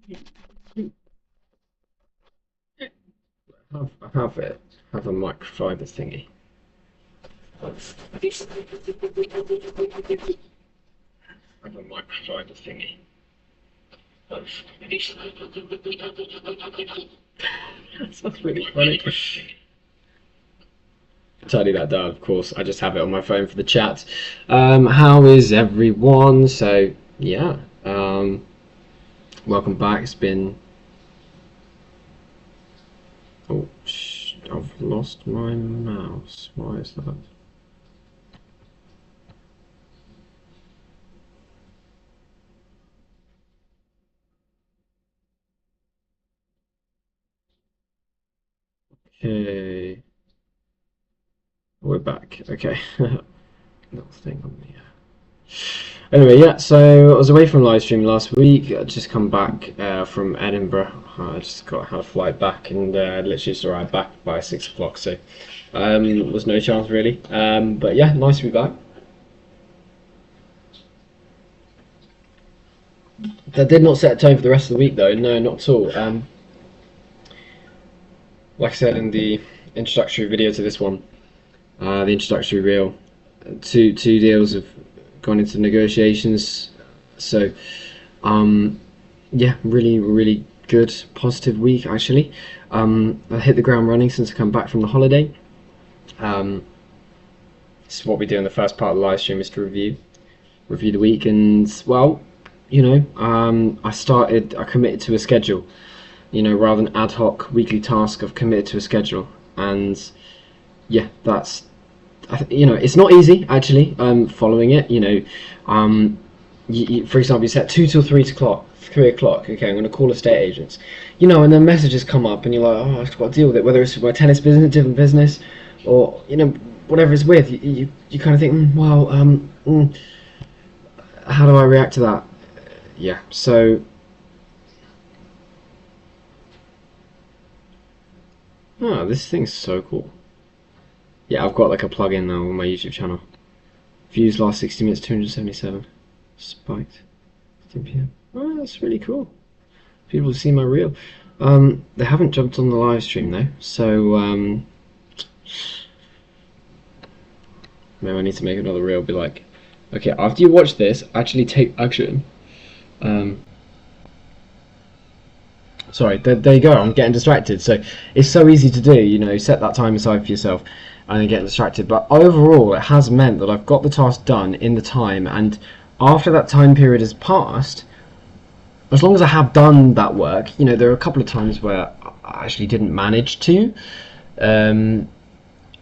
Have a microfiber thingy. Have a microfiber thingy. That's really funny. Tidy that down, of course. I just have it on my phone for the chat. How is everyone? So, yeah. Welcome back. It's been. Oh, I've lost my mouse. Why is that? Okay. We're back. Okay. Little thing on me. Anyway, yeah, so I was away from live stream last week. I just come back from Edinburgh. I just had a flight back and literally just arrived back by 6 o'clock, so was no chance really. But yeah, nice to be back. That did not set a tone for the rest of the week though, no, not at all. Like I said in the introductory video to this one, the introductory reel, two deals have gone into negotiations, so yeah, really good, positive week actually. I hit the ground running since I come back from the holiday. This is what we do in the first part of the live stream, is to review the week, and well, you know, I committed to a schedule, you know, rather than ad hoc weekly task. I've committed to a schedule, and yeah, that's, you know, it's not easy actually following it, you know. For example, you set 2 till 3 o'clock, okay, I'm going to call estate agents, you know, and then messages come up and you're like, oh, I've got to deal with it, whether it's my tennis business, different business, or, you know, whatever it's with, you kind of think, well, how do I react to that? Yeah, so this thing's so cool. Yeah, I've got like a plug-in now on my YouTube channel. Views last 60 minutes, 277. Spiked. 10 PM. Oh, that's really cool. People have seen my reel. They haven't jumped on the live stream though, so maybe I need to make another reel. Be like, okay, after you watch this, actually take action. Sorry, there you go. I'm getting distracted. So it's so easy to do. You know, set that time aside for yourself, and then get distracted. But overall, it has meant that I've got the task done in the time, and after that time period has passed, as long as I have done that work, you know, there are a couple of times where I actually didn't manage to, and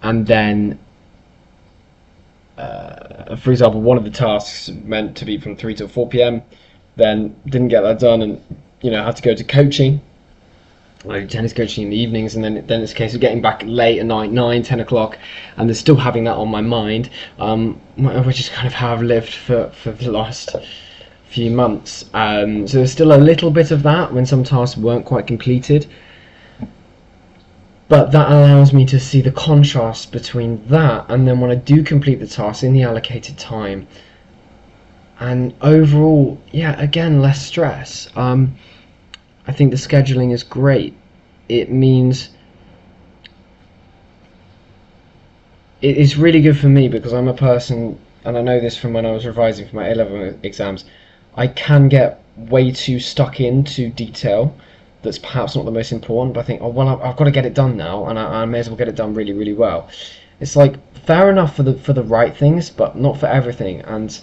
then, for example, one of the tasks meant to be from 3 till 4 p.m. Then didn't get that done, and you know, had to go to coaching, like tennis coaching in the evenings, and then it's a case of getting back late at night, 9, 10 o'clock, and there's still having that on my mind, which is kind of how I've lived for the last few months. So there's still a little bit of that when some tasks weren't quite completed, but that allows me to see the contrast between that and then when I do complete the task in the allocated time. And overall, yeah, again, less stress. I think the scheduling is great. It means it is really good for me because I'm a person, and I know this from when I was revising for my A-level exams, I can get way too stuck into detail that's perhaps not the most important, but I think, oh well, I've got to get it done now, and I may as well get it done really well. It's like, fair enough for the right things, but not for everything. And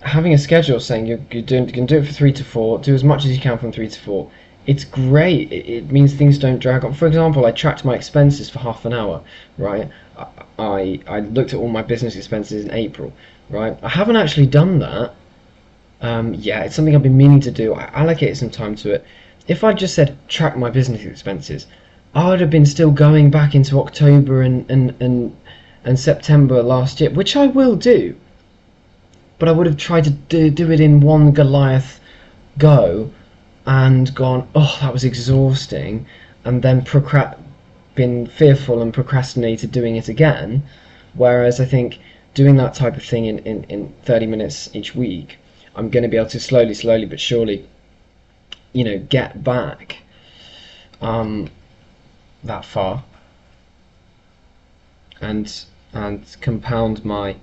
having a schedule saying you can do it for 3 to 4, do as much as you can from 3 to 4, it's great. It means things don't drag on. For example, I tracked my expenses for half an hour, right? I looked at all my business expenses in April, right? I haven't actually done that. Yeah, it's something I've been meaning to do. I allocated some time to it. If I just said track my business expenses, I would have been still going back into October and September last year, which I will do. But I would have tried to do it in one Goliath go and gone, oh, that was exhausting, and then been fearful and procrastinated doing it again. Whereas I think doing that type of thing in 30 minutes each week, I'm going to be able to slowly but surely, get back that far, and compound my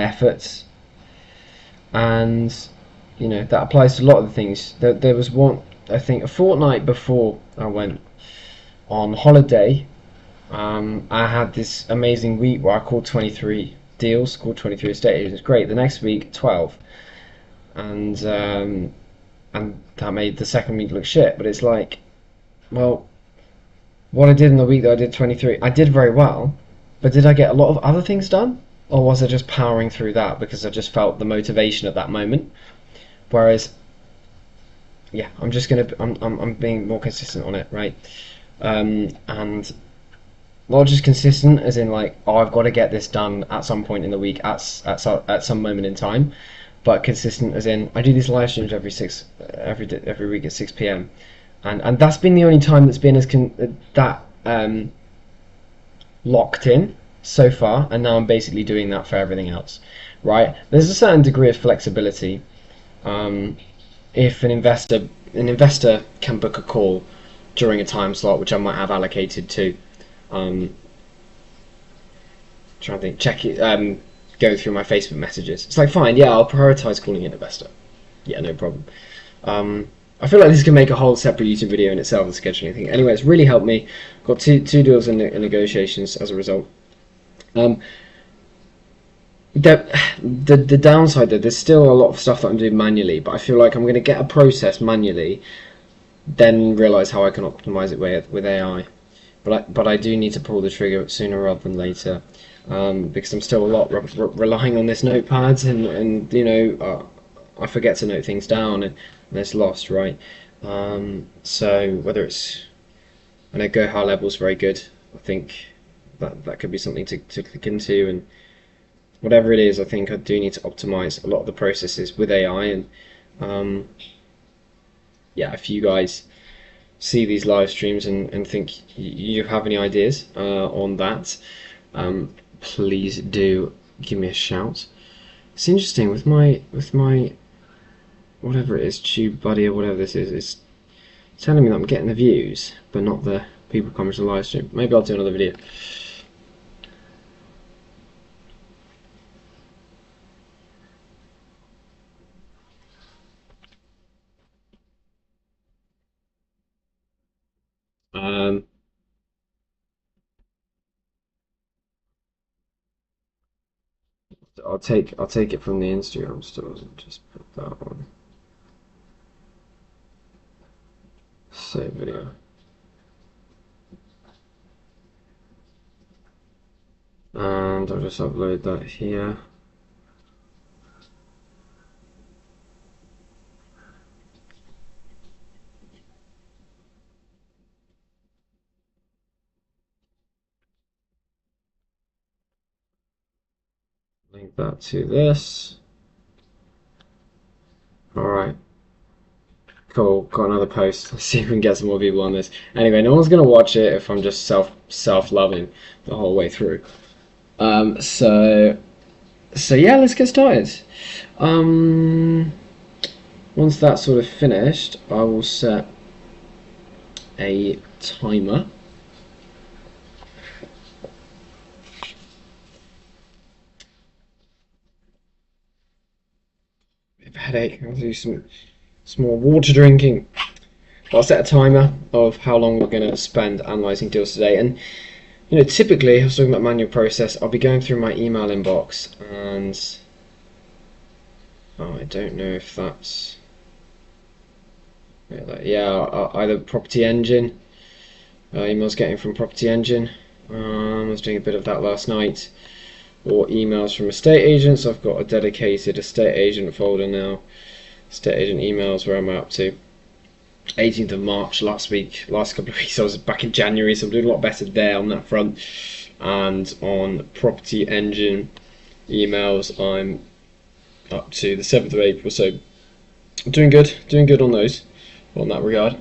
efforts. And that applies to a lot of the things. There was one, I think, a fortnight before I went on holiday. I had this amazing week where I called 23 deals, called 23 estate agents. Great. The next week, 12, and that made the second week look shit. But it's like, well, what I did in the week that I did 23, I did very well, but did I get a lot of other things done, or was I just powering through that because I just felt the motivation at that moment? Whereas, yeah, I'm being more consistent on it, right? And not just consistent as in like, oh, I've got to get this done at some point in the week, at some moment in time, but consistent as in I do these live streams every week at 6 p.m. and that's been the only time that's been locked in so far, and now I'm basically doing that for everything else, right? There's a certain degree of flexibility. If an investor can book a call during a time slot which I might have allocated to, trying to think, check it, go through my Facebook messages. It's like, fine, yeah, I'll prioritize calling an investor. Yeah, no problem. I feel like this can make a whole separate YouTube video in itself, the scheduling thing. Anyway, it's really helped me. Got two deals in negotiations as a result. The downside though, there's still a lot of stuff that I'm doing manually, but I feel like I'm going to get a process manually, then realize how I can optimize it with AI. But I do need to pull the trigger sooner rather than later, because I'm still a lot relying on this notepads, and I forget to note things down, and it's lost, right? So whether it's, I know Go High Level is very good. I think that could be something to click into, and whatever it is, I think I do need to optimize a lot of the processes with AI. And yeah, if you guys see these live streams and think you have any ideas on that, please do give me a shout. It's interesting with my whatever it is, Tube Buddy or whatever this is, it's telling me that I'm getting the views but not the people coming to the live stream. Maybe I'll do another video. I'll take it from the Instagram stores and just put that on. Save video. And I'll just upload that here. Link that to this. Alright. Cool, got another post. Let's see if we can get some more people on this. Anyway, no one's gonna watch it if I'm just self-loving the whole way through. So yeah, let's get started. Once that's sort of finished, I will set a timer. Headache. I'll do some more water drinking. I'll set a timer of how long we're going to spend analysing deals today. And typically, I was talking about manual process, I'll be going through my email inbox, and I don't know if that's either Property Engine, emails getting from Property Engine. I was doing a bit of that last night. Or emails from estate agents. I've got a dedicated estate agent folder now. Estate agent emails, where am I up to? 18th of March last couple of weeks. I was back in January, so I'm doing a lot better there on that front. And on Property Engine emails, I'm up to the 7th of April, so I'm doing good on those, on that regard.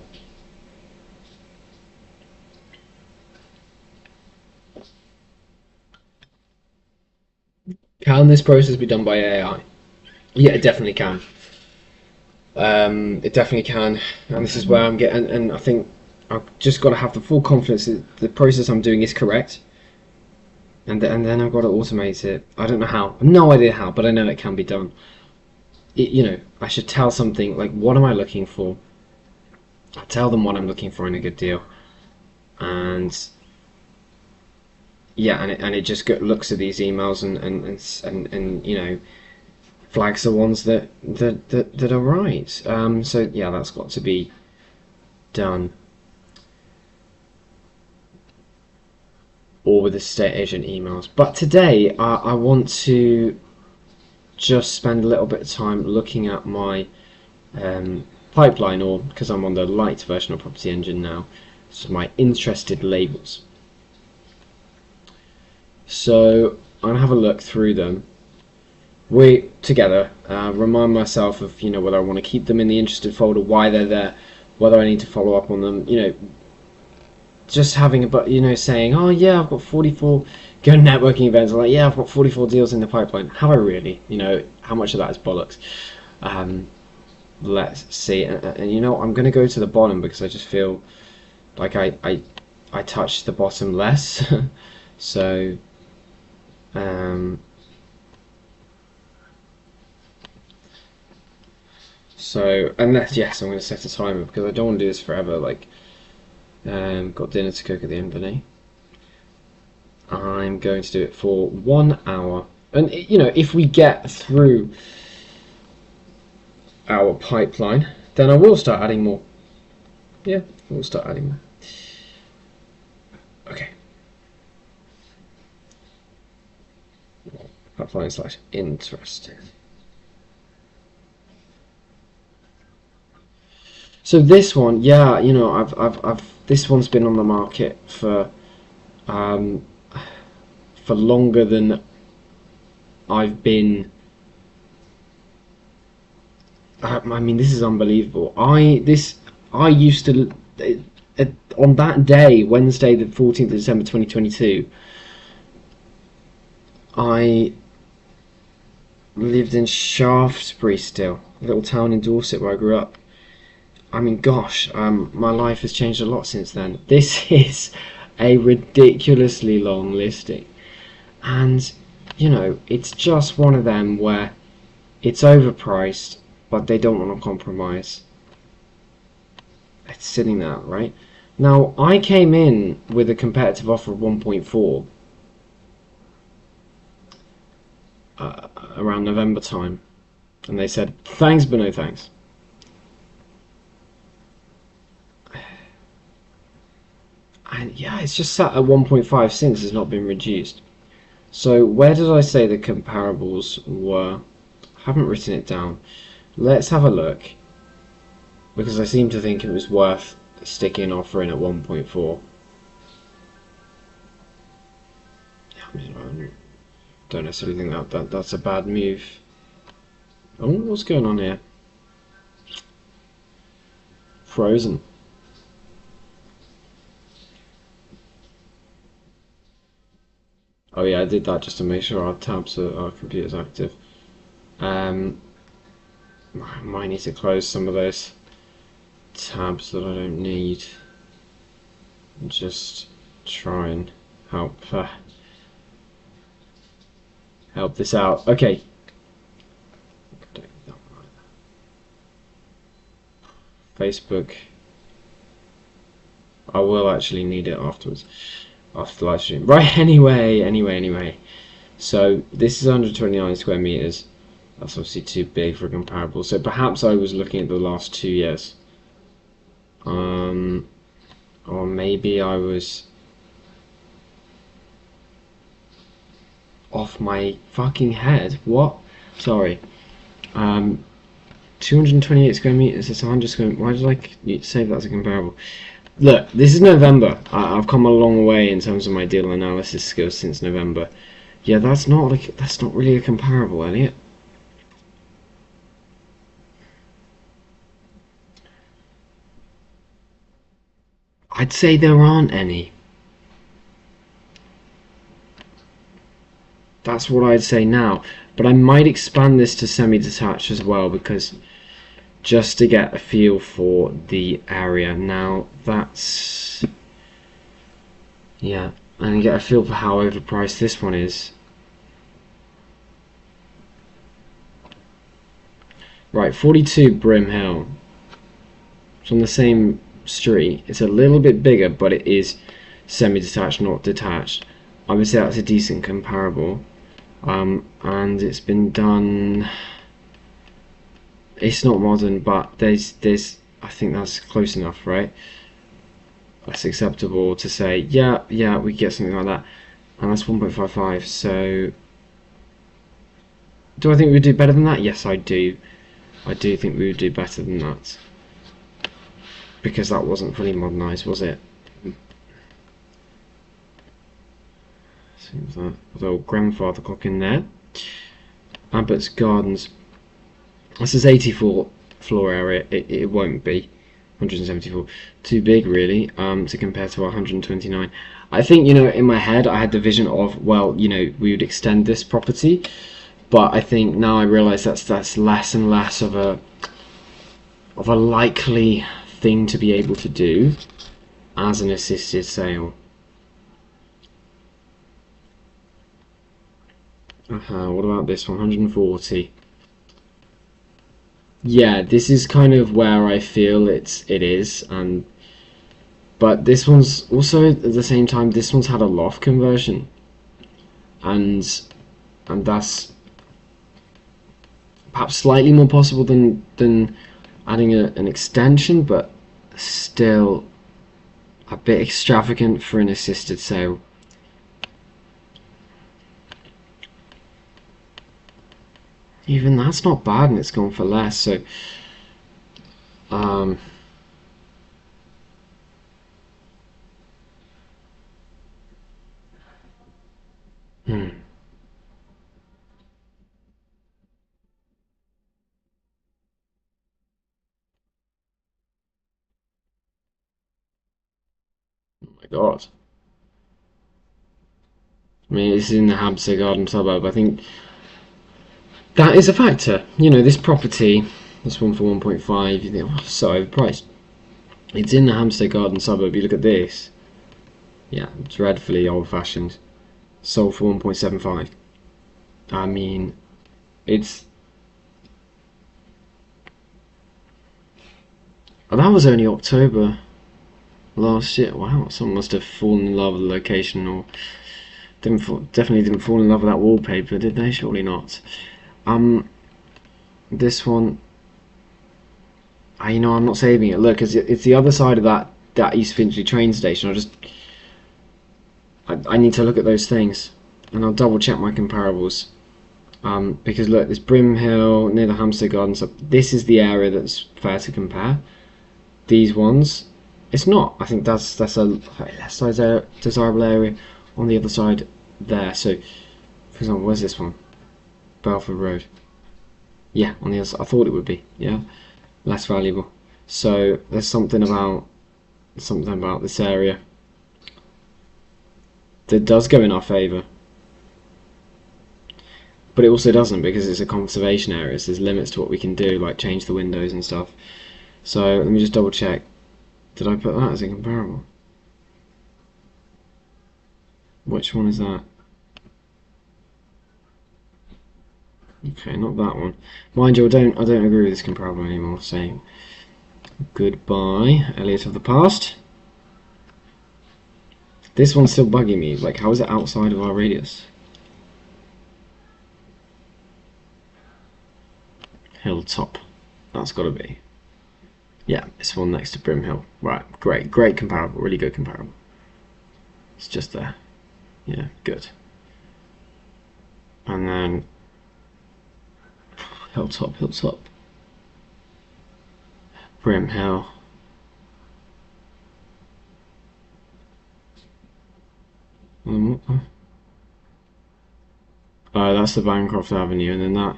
Can this process be done by AI? Yeah, it definitely can. It definitely can, and this is where I'm getting. And I think I've just got to have the full confidence that the process I'm doing is correct, and then I've got to automate it. I don't know how. No idea how, but I know it can be done. I should tell something like, what am I looking for? I tell them what I'm looking for in a good deal, and yeah, and it just looks at these emails and flags the ones that are right. So yeah, that's got to be done. Or with estate agent emails. But today I want to just spend a little bit of time looking at my pipeline, or because I'm on the light version of Property Engine now, so my interested labels. So I'm gonna have a look through them. We together remind myself of whether I want to keep them in the interested folder, why they're there, whether I need to follow up on them. Just having saying, oh yeah, I've got 44 go networking events. I'm like, yeah, I've got 44 deals in the pipeline. Have I really? How much of that is bollocks? Let's see. And I'm going to go to the bottom because I just feel like I touched the bottom less. So unless, yes, I'm going to set a timer because I don't want to do this forever. Like, got dinner to cook at the end of the day. I'm going to do it for 1 hour, and if we get through our pipeline, then I will start adding more. Yeah, we'll start adding more. Okay. Pipeline / interesting. So this one, yeah, I've this one's been on the market for longer than I've been. I mean, this is unbelievable. I used to on that day, Wednesday, the 14th of December, 2022. I lived in Shaftesbury still, a little town in Dorset where I grew up. I mean, gosh, my life has changed a lot since then. This is a ridiculously long listing, and it's just one of them where it's overpriced, but they don't want to compromise. It's sitting there, right? Now, I came in with a competitive offer of 1.4 around November time, and they said thanks but no thanks. And yeah, it's just sat at 1.5 since. It's not been reduced. So where did I say the comparables were? I haven't written it down. Let's have a look, because I seem to think it was worth sticking an offer in at 1.4. I don't necessarily think that's a bad move. Oh, what's going on here? Frozen. Oh yeah, I did that just to make sure our tabs our computer's active. I might need to close some of those tabs that I don't need. Just try and help this out. Okay. Facebook. I will actually need it afterwards, after the live stream. Right. Anyway. So this is 129 square meters. That's obviously too big for a comparable. So perhaps I was looking at the last 2 years. Or maybe I was off my fucking head. What? Sorry. 228 square meters. It's 100 square. Why did I say that as a comparable? Look, this is November. I've come a long way in terms of my deal analysis skills since November. Yeah, that's not really a comparable, Elliot. I'd say there aren't any. That's what I'd say now. But I might expand this to semi-detached as well, because just to get a feel for the area. Now that's, yeah, and get a feel for how overpriced this one is. Right, 42 Brim Hill. It's on the same street. It's a little bit bigger, but it is semi-detached, not detached. I would say that's a decent comparable. And it's been done. It's not modern, but there's I think that's close enough, right? That's acceptable to say, yeah, we get something like that, and that's 1.55. So, do I think we would do better than that? Yes, I do. I do think we would do better than that, because that wasn't fully modernised, was it? Seems like the old grandfather clock in there. Abbott's Gardens. This is 84 floor area. It won't be 174. Too big, really, to compare to our 129. I think, you know, in my head I had the vision of, well, you know, we would extend this property, but I think now I realise that's less and less of a likely thing to be able to do as an assisted sale. What about this one? 140. Yeah, this is kind of where I feel it is, and but this one's also at the same time, this one's had a loft conversion, and that's perhaps slightly more possible than adding an extension, but still a bit extravagant for an assisted sale. Even that's not bad, and it's gone for less. So, hmm. Oh my God. I mean, it's in the Hampstead Garden suburb. I think that is a factor. You know, this property, this one for 1.5, you think, oh, so overpriced. It's in the Hampstead Garden suburb. You look at this. Yeah, dreadfully old-fashioned. Sold for 1.75. I mean, it's... Oh, that was only October last year. Wow, someone must have fallen in love with the location, or definitely didn't fall in love with that wallpaper, did they? Surely not. This one, you know, I'm not saving it. Look, it's the other side of that East Finchley train station. I need to look at those things, and I'll double check my comparables. Because look, this Brim Hill near the Hampstead Gardens. So this is the area that's fair to compare. These ones, it's not. I think that's a less desirable area on the other side there. So, for example, where's this one? Belford Road. Yeah, on the other side. I thought it would be. Yeah, less valuable. So there's something about this area that does go in our favour, but it also doesn't, because it's a conservation area. So there's limits to what we can do, like change the windows and stuff. So let me just double check. Did I put that as a comparable? Which one is that? Okay, not that one. Mind you, I don't agree with this comparable anymore. So goodbye, Elliot of the past. This one's still bugging me. Like, how is it outside of our radius? Hilltop. That's got to be. Yeah, this one next to Brim Hill. Right, great comparable. Really good comparable. It's just there. Yeah, good. And then Hilltop. Brim Hill. Oh, that's the Bancroft Avenue, and then that.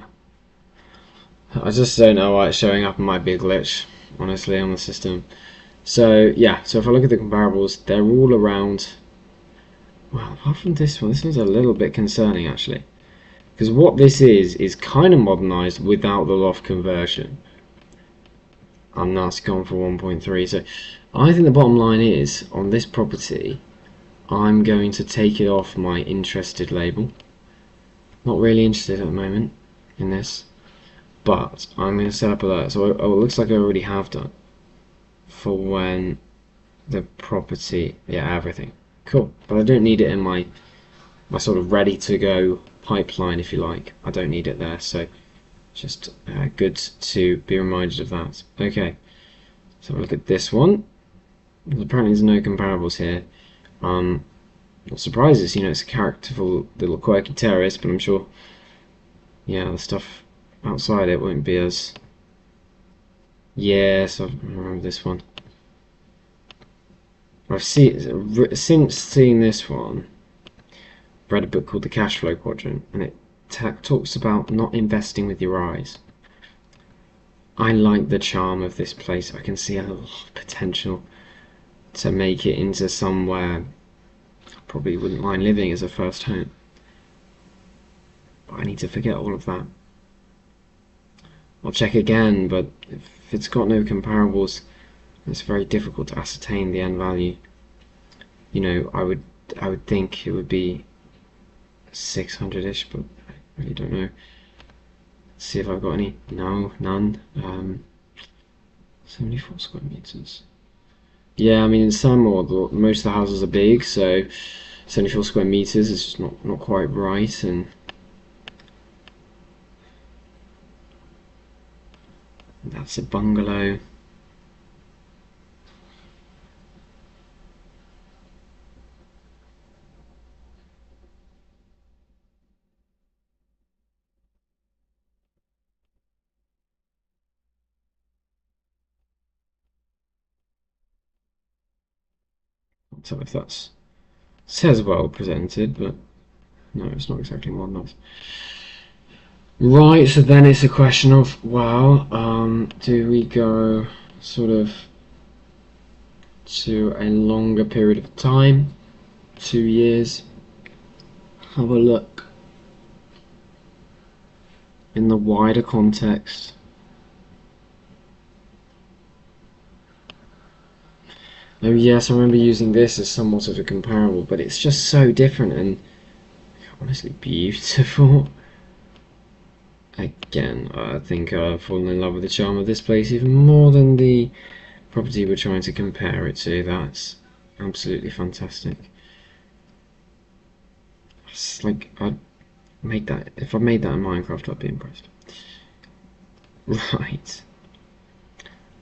I just don't know why it's showing up. It might be a glitch, honestly, on the system. So yeah, so if I look at the comparables, they're all around. Well, apart from this one's a little bit concerning, actually. Because what this is kind of modernised without the loft conversion. And that's gone for 1.3. So I think the bottom line is, on this property, I'm going to take it off my interested label. Not really interested at the moment in this. But I'm going to set up alerts. So it looks like I already have done. For when the property, yeah, everything. Cool. But I don't need it in my sort of ready to go pipeline, if you like. I don't need it there, so just good to be reminded of that. Okay, so look at this one. Apparently there's no comparables here. Not surprises, you know, it's a characterful little quirky terrorist, but I'm sure, yeah, the stuff outside it won't be as... Yes, I remember this one. Since seeing this one, read a book called The Cash Flow Quadrant, and it talks about not investing with your eyes. I like the charm of this place. I can see a lot of potential to make it into somewhere I probably wouldn't mind living as a first home. But I need to forget all of that. I'll check again, but if it's got no comparables, it's very difficult to ascertain the end value. You know, I would think it would be 600-ish, but I really don't know. Let's see if I've got any. No, none. 74 square meters. Yeah, I mean, in some, or most of the houses are big, so 74 square meters is just not quite right. And that's a bungalow. Not tell if that's says well presented, but no, it's not exactly modernised. Right, so then it's a question of, well, do we go sort of to a longer period of time, 2 years, have a look in the wider context. Oh yes, I remember using this as somewhat of a comparable, but it's just so different and honestly beautiful. Again, I think I've fallen in love with the charm of this place even more than the property we're trying to compare it to. That's absolutely fantastic. It's like, I'd make that, if I made that in Minecraft, I'd be impressed. Right.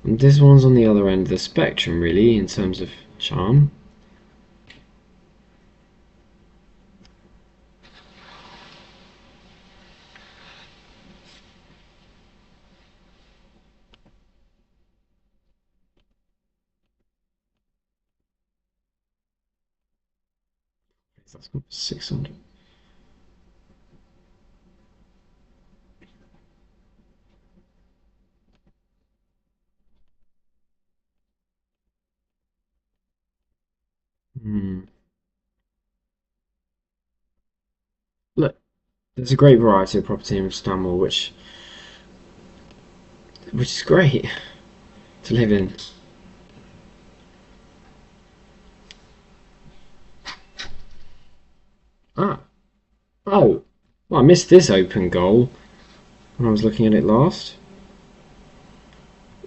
And this one's on the other end of the spectrum, really, in terms of charm. That's 600. Look, there's a great variety of property in Stanmore, which is great to live in. Ah, oh, well, I missed this open goal when I was looking at it last.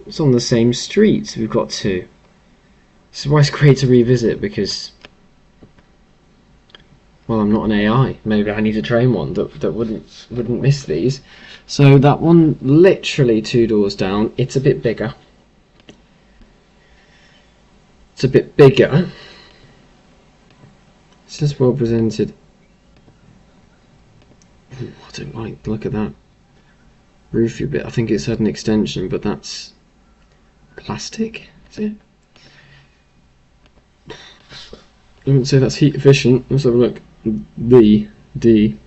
It's on the same street. We've got two. This is why it's great to revisit, because, well, I'm not an AI. Maybe I need to train one that wouldn't miss these. So that one, literally 2 doors down. It's a bit bigger. It's a bit bigger. It's just well presented. Ooh, I don't like. Look at that roofy bit. I think it's had an extension, but that's plastic. Is it? I wouldn't say that's heat efficient. Let's have a look. D.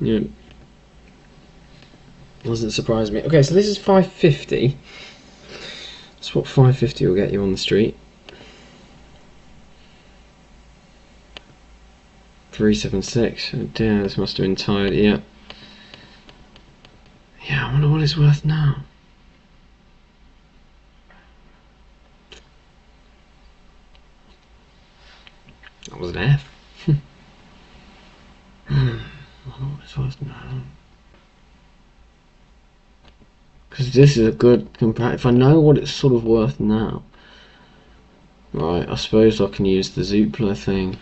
Yeah. Doesn't surprise me. Okay, so this is 550. That's what 550 will get you on the street. 376. Oh dear, this must have been tired. Yeah. what it's worth now. That was an F. I wonder what it's worth now. Because this is a good comparative. If I know what it's sort of worth now. Right, I suppose I can use the Zoopla thing.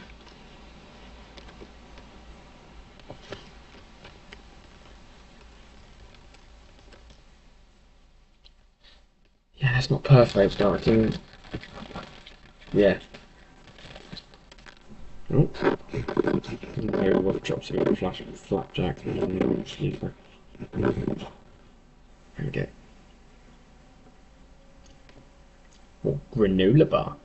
Yeah, it's not perfect, but I can. Yeah. Oh. Maybe what drops it with flapjack. Okay. Oh, granola bar.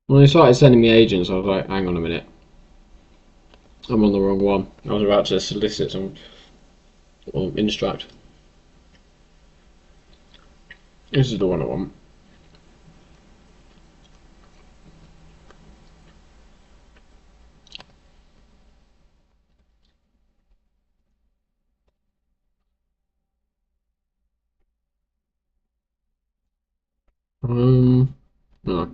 When they started sending me agents, I was like, hang on a minute. I'm on the wrong one. I was about to solicit some or instruct. This is the one I want. No.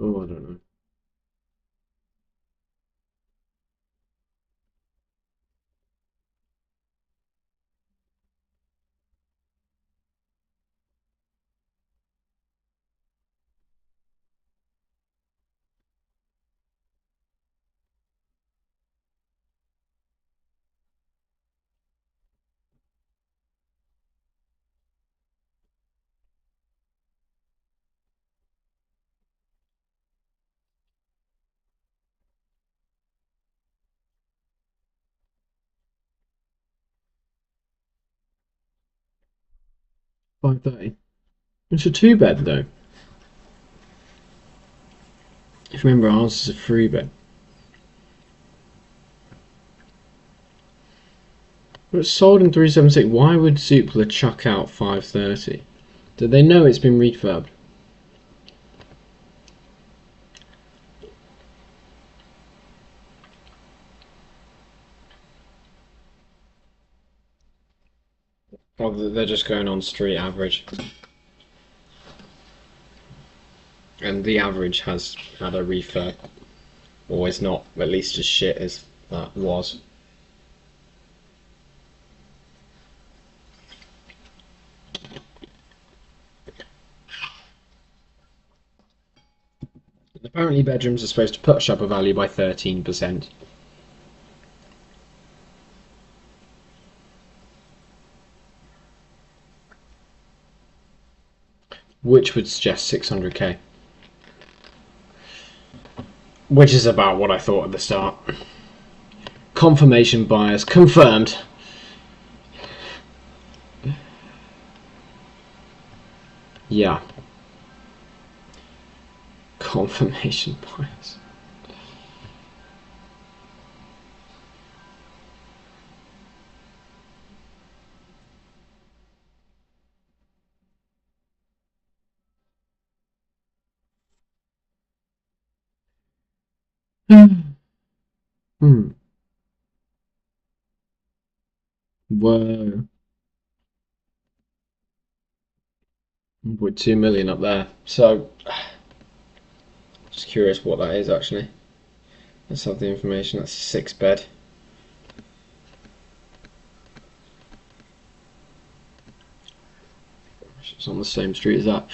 Oh, I don't know. £5.30. It's a 2 bed though. If you remember, ours is a 3 bed. But it's sold in 376. Why would Zoopla chuck out 530? Do they know it's been refurbed? Or they're just going on street average? And the average has had a refurb. Or is not at least as shit as that was. Apparently bedrooms are supposed to push up a value by 13%. Which would suggest 600k. Which is about what I thought at the start. Confirmation bias confirmed. Yeah. Confirmation bias. Hmm. Whoa. 1.2 million up there. So, just curious what that is actually. Let's have the information. That's a 6-bed. It's on the same street as that.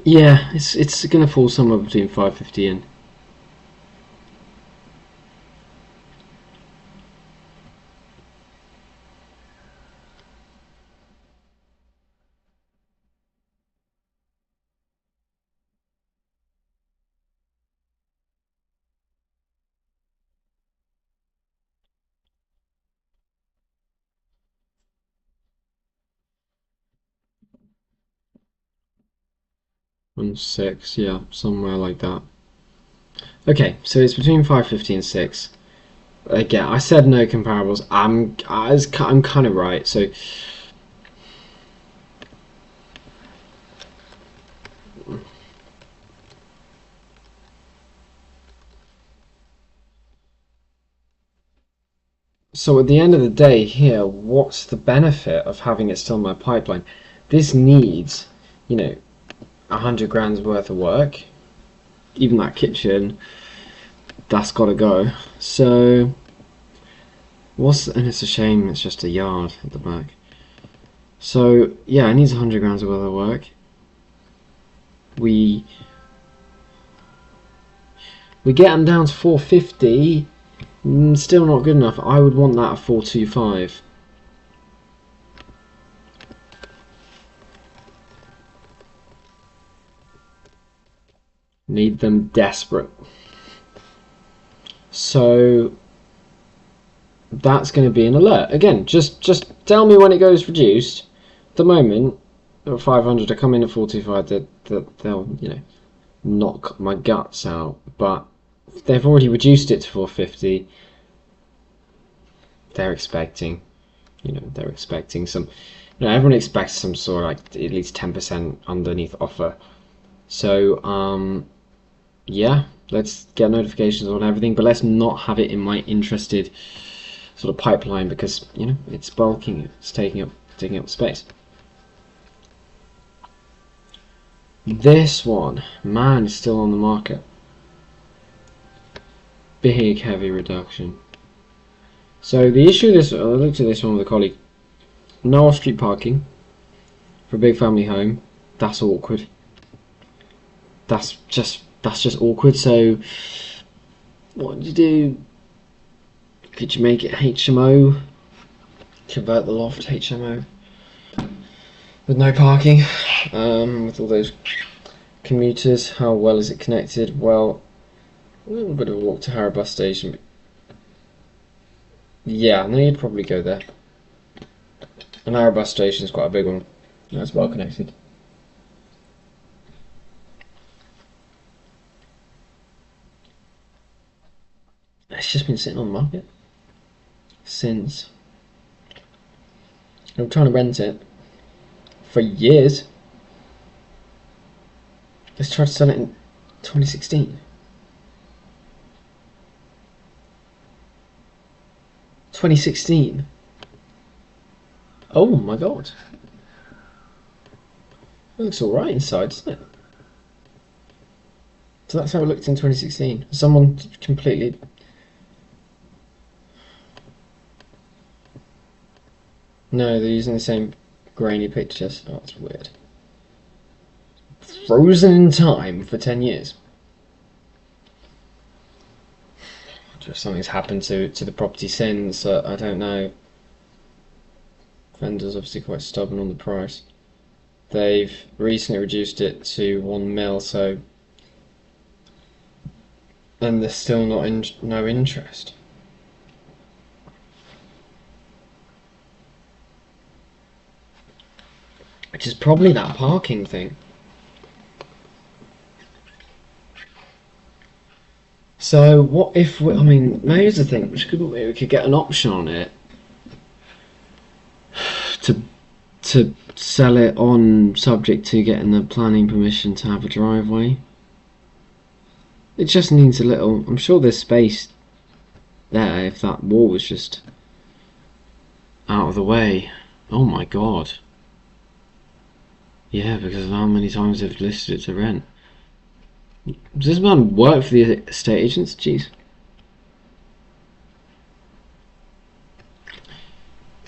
Yeah, it's gonna fall somewhere between 550 and. And 6, yeah, somewhere like that. Okay, so it's between 550 and 6. Again, I said no comparables. I'm kind of right. So at the end of the day here, what's the benefit of having it still in my pipeline? This needs, 100 grand's worth of work. Even that kitchen, that's got to go. So and it's a shame it's just a yard at the back. So yeah, it needs 100 grand's worth of work. We get them down to 450. Still not good enough. I would want that at 425. Need them desperate. So that's going to be an alert. Again, just tell me when it goes reduced. At the moment, at 500, I come in at 425. They'll knock my guts out. But they've already reduced it to 450. They're expecting, some. Everyone expects some sort of like at least 10% underneath offer. So yeah, let's get notifications on everything, but let's not have it in my interested sort of pipeline because it's bulking, it's taking up space. This one, man, is still on the market. Big heavy reduction. So the issue with this, I looked at this one with a colleague. No off-street parking for a big family home. That's awkward. That's just awkward. So what do you do? Could you make it HMO? Convert the loft to HMO with no parking, with all those commuters. How well is it connected? Well, a little bit of a walk to Harrow bus station. Yeah, no, you'd probably go there. And Harrow bus station is quite a big one. That's well connected. It's just been sitting on the market since. I'm trying to rent it for years. Let's try to sell it in 2016. 2016. Oh my god. It looks alright inside, doesn't it? So that's how it looked in 2016. Someone completely... No, they're using the same grainy pictures. Oh, that's weird. Frozen in time for 10 years. Just something's happened to the property since, I don't know. Vendor's obviously quite stubborn on the price. They've recently reduced it to 1 mil, so... And there's still no interest. Which is probably that parking thing. So what if we, here's the thing, we could get an option on it to sell it on subject to getting the planning permission to have a driveway. It just needs a little, I'm sure there's space there if that wall was just out of the way. Oh my god. Yeah, because of how many times they've listed it to rent. Does this man work for the estate agents? Jeez.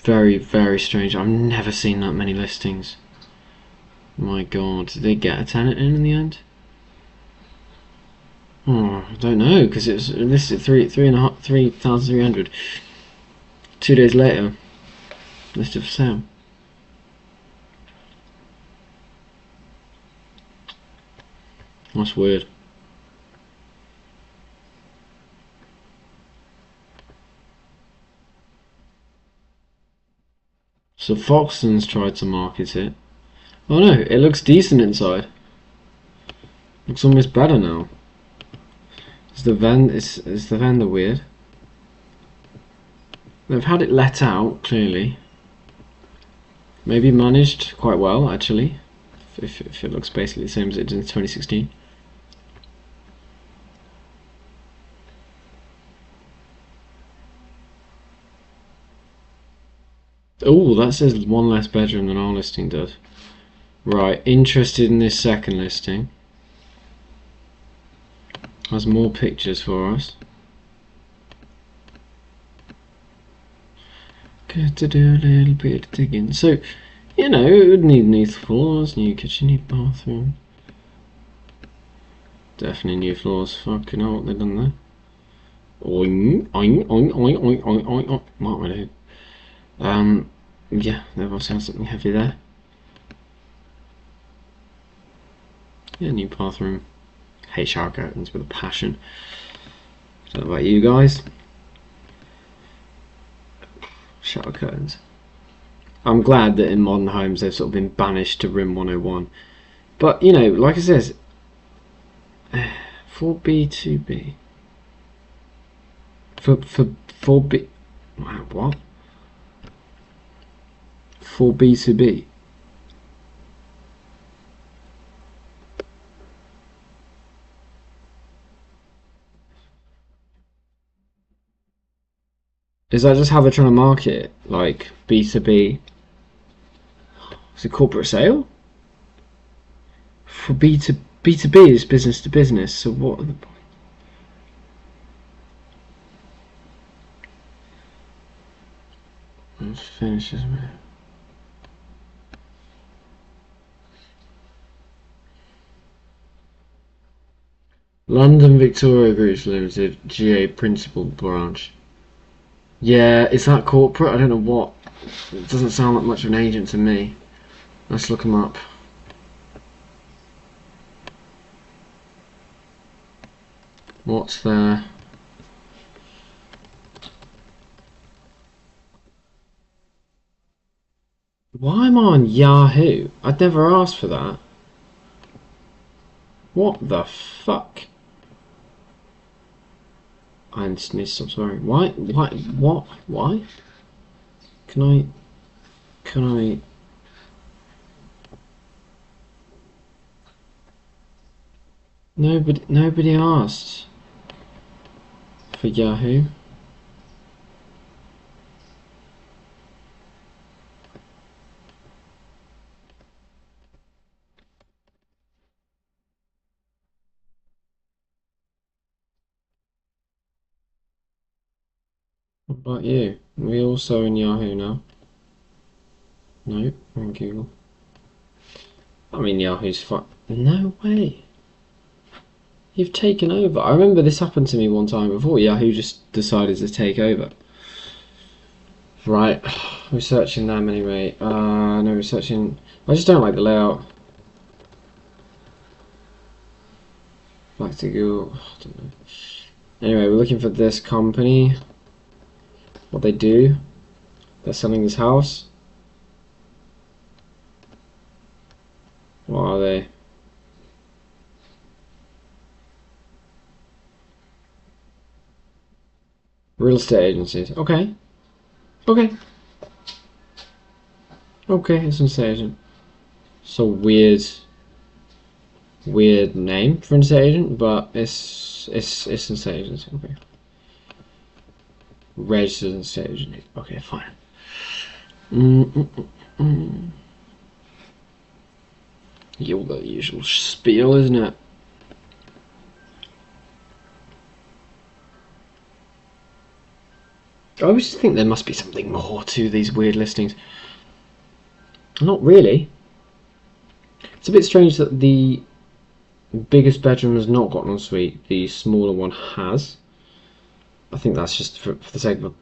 Very, very strange. I've never seen that many listings. My god, did they get a tenant in the end? Oh, I don't know, because it was listed 3,300. 2 days later, listed for sale. That's weird. So Foxton's tried to market it. Oh no, it looks decent inside. Looks almost better now. Is the vendor weird? They've had it let out, clearly. Maybe managed quite well, actually. If it looks basically the same as it did in 2016. Oh, that says one less bedroom than our listing does. Right, interested in this second listing. Has more pictures for us. Got to do a little bit of digging. So, you know, it would need new floors, new kitchen, new bathroom. Definitely new floors. Fucking hell, what they've done there. Oink, oink, oink, oink, oink, oink, oink, oink. Mark my head. Yeah, they've also had something heavy there. Yeah, new bathroom. Hate shower curtains with a passion. I don't know about you guys. Shower curtains. I'm glad that in modern homes they've sort of been banished to room 101. But, you know, like it says, 4B2B. For 4B... Wow, what? 4B2B. Is that just how they're trying to market it? Like, B2B? Is it corporate sale? For B2B is business to business, so what are the... Let's finish this, man. London Victoria Groups Limited, GA Principal Branch. Yeah, is that corporate? I don't know what. It doesn't sound like much of an agent to me. Let's look them up. What's there? Why am I on Yahoo? I'd never asked for that. What the fuck? I just need to stop swearing. Why? What? Why? Can I... Nobody asked for Yahoo. What about you? Are we also in Yahoo now? No, we're in Google. I mean, Yahoo's no way. You've taken over. I remember this happened to me one time before. Yahoo just decided to take over. Right, we're searching them anyway. No, we're searching... I just don't like the layout. Back to Google. I don't know. Anyway, we're looking for this company. What they do. They're selling this house. What are they? Real estate agencies. Okay. Okay. Okay, it's an estate agent. So weird name for an estate agent, but it's an estate agency. Okay. Registered estate agent. Okay, fine. You're the usual spiel, isn't it? I always just think there must be something more to these weird listings. Not really. It's a bit strange that the biggest bedroom has not got an ensuite, the smaller one has. I think that's just for the sake of a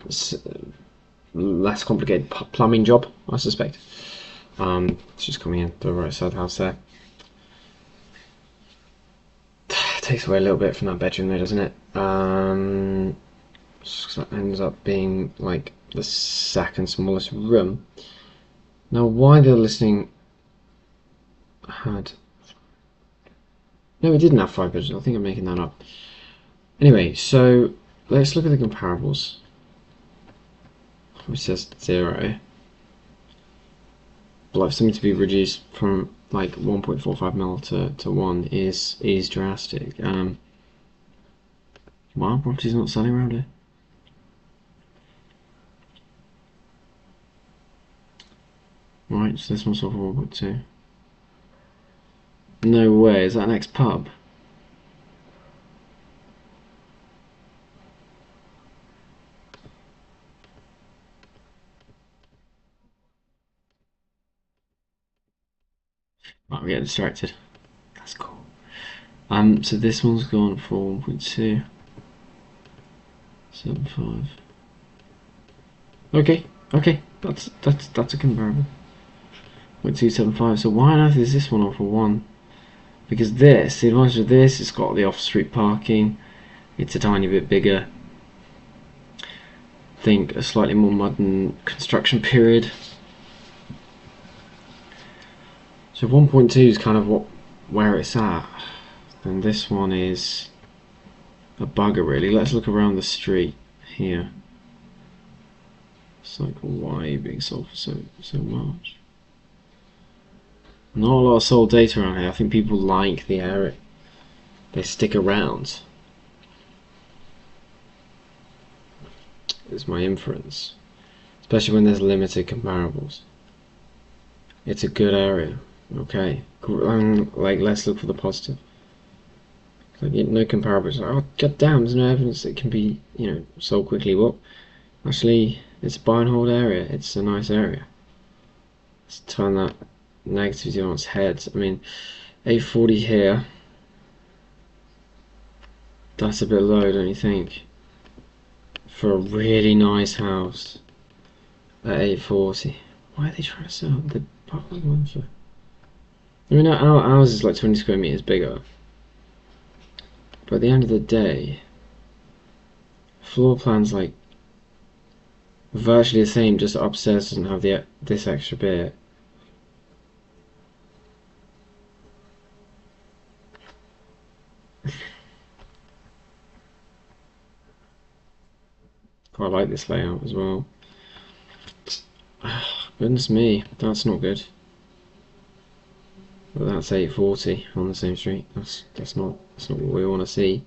less complicated plumbing job, I suspect. It's just coming in the right side of the house there. Takes away a little bit from that bedroom there, doesn't it? So that ends up being like the second smallest room. Now, why the listing had... No, it didn't have 5 bedrooms. I think I'm making that up. Anyway, so let's look at the comparables. Which says 0. But like something to be reduced from like 1.45 mil to 1 is drastic. Wow, property's not selling around here. Right, so this one's off 1.2. No way, is that an ex-pub? Right, we get distracted. That's cool. So this one's gone for 1.275. Okay, that's a comparable. 0.275. So why on earth is this one off for 1? Because this, the advantage of this, it's got the off-street parking. It's a tiny bit bigger. Think a slightly more modern construction period. So 1.2 is kind of where it's at. And this one is a bugger really. Let's look around the street here. It's like, why are you being sold for so much? Not a lot of sold data around here. I think people like the area. They stick around. Is my inference. Especially when there's limited comparables. It's a good area. Okay. Like, let's look for the positive. Like, no comparables. Oh, god damn, there's no evidence that it can be, sold quickly. Well, actually, it's a buy and hold area. It's a nice area. Let's turn that negativity on its head. I mean, 840 here. That's a bit low, don't you think? For a really nice house at 840. Why are they trying to sell the public one for? I mean, ours is like 20 square meters bigger. But at the end of the day, floor plan's like virtually the same, just upstairs doesn't have this extra bit. Quite like this layout as well. Goodness me, that's not good. But that's 840 on the same street. That's not what we want to see.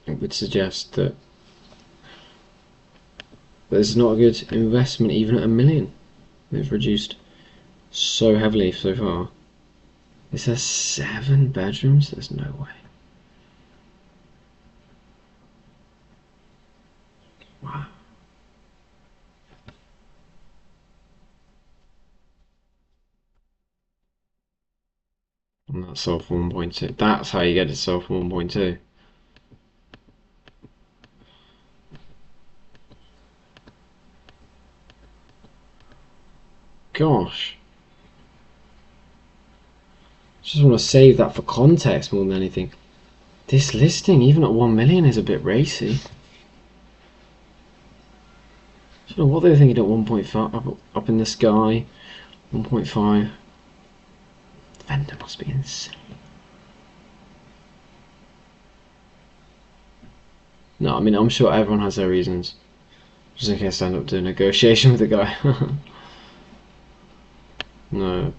It would suggest that this is not a good investment even at $1 million. They've reduced so heavily so far. It says 7 bedrooms? There's no way. Wow. And that's sold for 1.2. That's how you get it sold for 1.2. Gosh. Just want to save that for context more than anything. This listing, even at 1 million, is a bit racy. I don't know what they were thinking at 1.5 up in the sky. 1.5. The vendor must be insane. No, I mean, I'm sure everyone has their reasons. Just in case I end up doing a negotiation with the guy. No.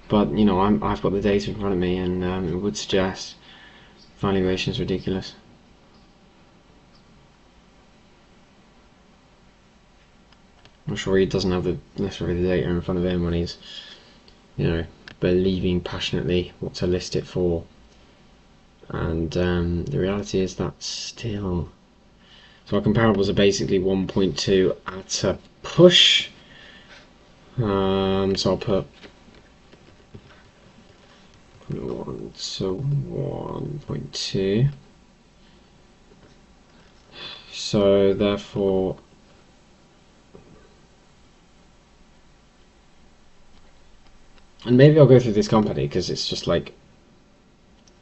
But, I've got the data in front of me, and it would suggest valuation is ridiculous. I'm sure he doesn't have necessarily the data in front of him when he's, believing passionately what to list it for. and the reality is that still. So our comparables are basically 1.2 at a push. So I'll put 1 to 1.2. So therefore, and maybe I'll go through this company because it's just like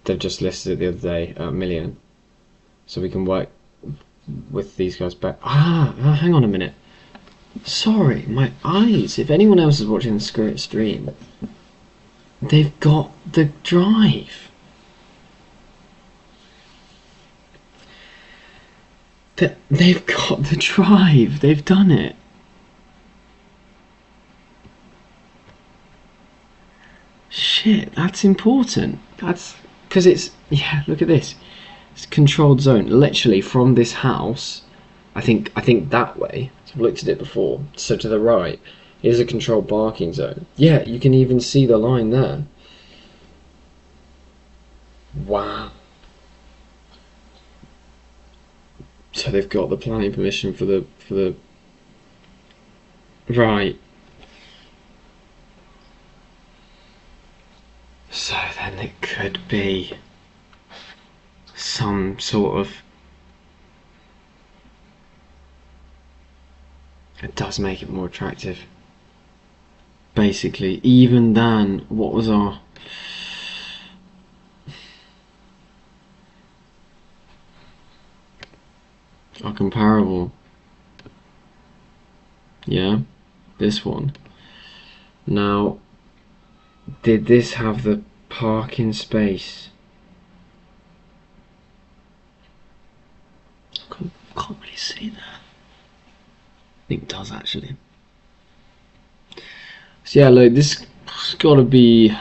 they've just listed it the other day at a million, so we can work with these guys back. Hang on a minute. Sorry, my eyes. If anyone else is watching the stream, they've got the drive. They've got the drive. They've done it. Shit, that's important. That's because it's, yeah, look at this. It's a controlled zone. Literally from this house, I think that way. So I've looked at it before. So to the right is a controlled parking zone. Yeah, you can even see the line there. Wow. So they've got the planning permission for the right. So then it could be some sort of. It does make it more attractive. Basically, even than what was our comparable. Yeah, this one. Now, did this have the parking space? Can't really see that. I think it does actually. So yeah, like this has got to be.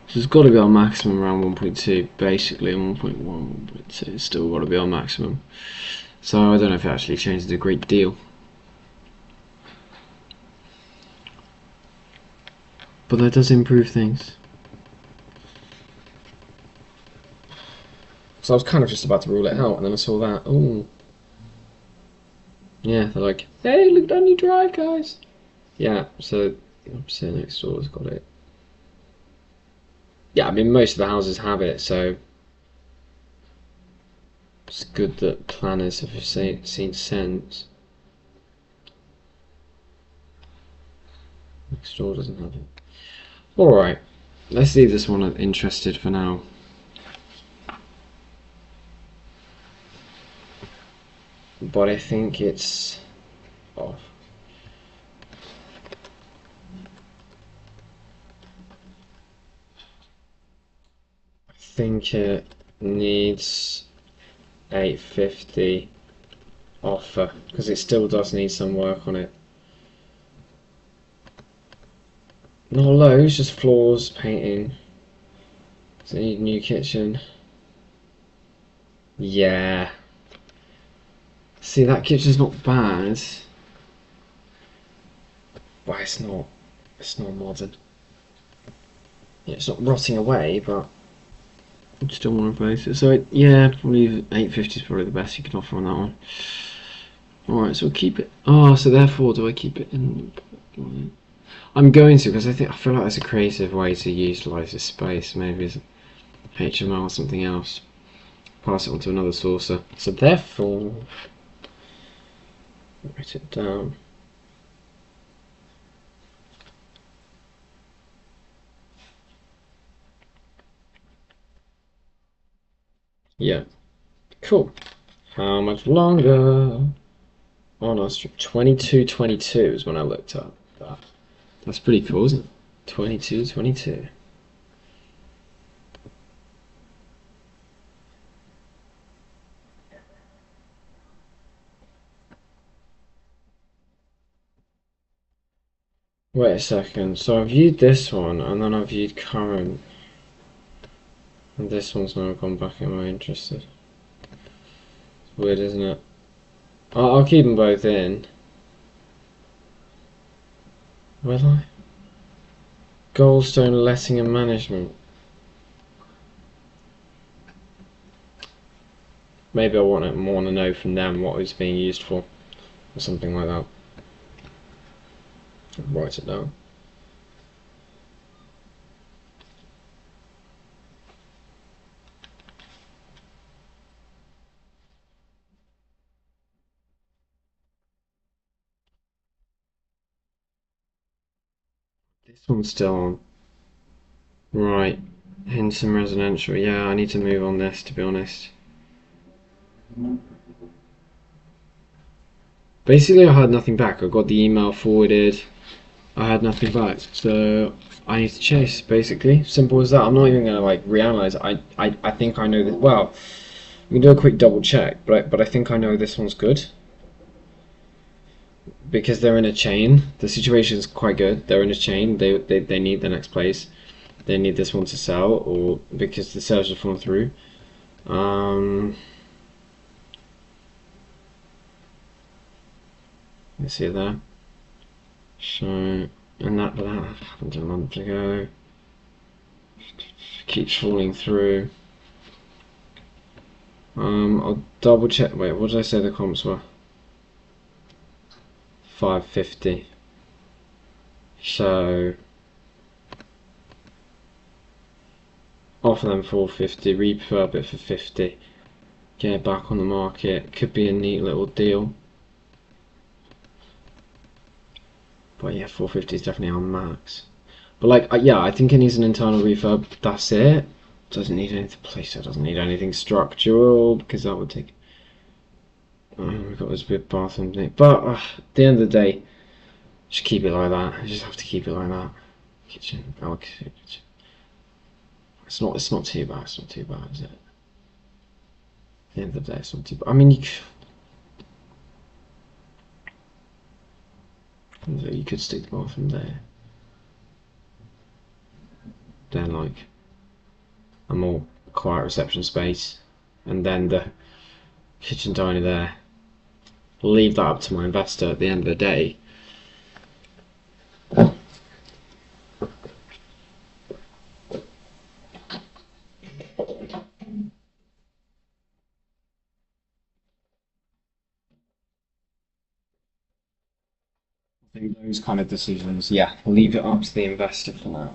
So it's got to be our maximum around 1.2, basically, and 1.1, 1.2. It's still got to be our maximum. So I don't know if it actually changes a great deal. But that does improve things. So I was kind of just about to rule it out, and then I saw that. Oh, yeah. They're like, "Hey, look down your drive, guys." Yeah. So opposite next door's got it. Yeah, I mean most of the houses have it, so it's good that planners have seen sense. Next door doesn't have it. All right, let's leave this one interested for now. But I think it's off. I think it needs 850 offer because it still does need some work on it. Not loads, just floors, painting. Does it need a new kitchen? Yeah. See, that kitchen's not bad. But it's not modern. Yeah, it's not rotting away, but I still want to replace it. So yeah, probably 850 is probably the best you can offer on that one. Alright, so we'll keep it. Oh, so therefore, do I keep it in? I'm going to, because I feel like there's a creative way to utilise this space. Maybe as HTML or something else. Pass it on to another sourcer. So therefore, write it down. Yeah, cool. How much longer? On our stream, 22:22 is when I looked up that. That's pretty cool, isn't it? 22:22. Wait a second. So I've viewed this one, and then I've viewed current, and this one's now gone back. Am I interested? It's weird, isn't it? I'll keep them both in. Will I? Goldstone letting and management. Maybe I want to know from them what it's being used for, or something like that. I'll write it down. This one's still on. Right. Hinton Residential. Yeah, I need to move on this, to be honest. Basically, I had nothing back. I got the email forwarded. I had nothing back, so I need to chase. Basically, simple as that. I'm not even gonna like reanalyze it. I think I know this. Well, we can do a quick double check, but I think I know this one's good because they're in a chain. The situation is quite good. They're in a chain. They need the next place. They need this one to sell, or because the sales have fallen through. You see it there. So, and that happened a month ago. Keeps falling through. I'll double check. Wait, what did I say the comps were? 550. So offer them 450, refurb it for 50, get it back on the market. Could be a neat little deal. But yeah, 450 is definitely our max. But like, yeah, I think it needs an internal refurb. That's it. Doesn't need anything to place. It doesn't need anything structural because that would take. We've got this big bathroom thing, but at the end of the day, just keep it like that. You just have to keep it like that. Kitchen. Oh, kitchen. It's not. It's not too bad. It's not too bad, is it? At the end of the day, it's not too bad. I mean, you could stick the bathroom there. Then like a more quiet reception space, and then the kitchen diner there. I'll leave that up to my investor at the end of the day. I think those kind of decisions, yeah, I'll leave it up to the investor for now.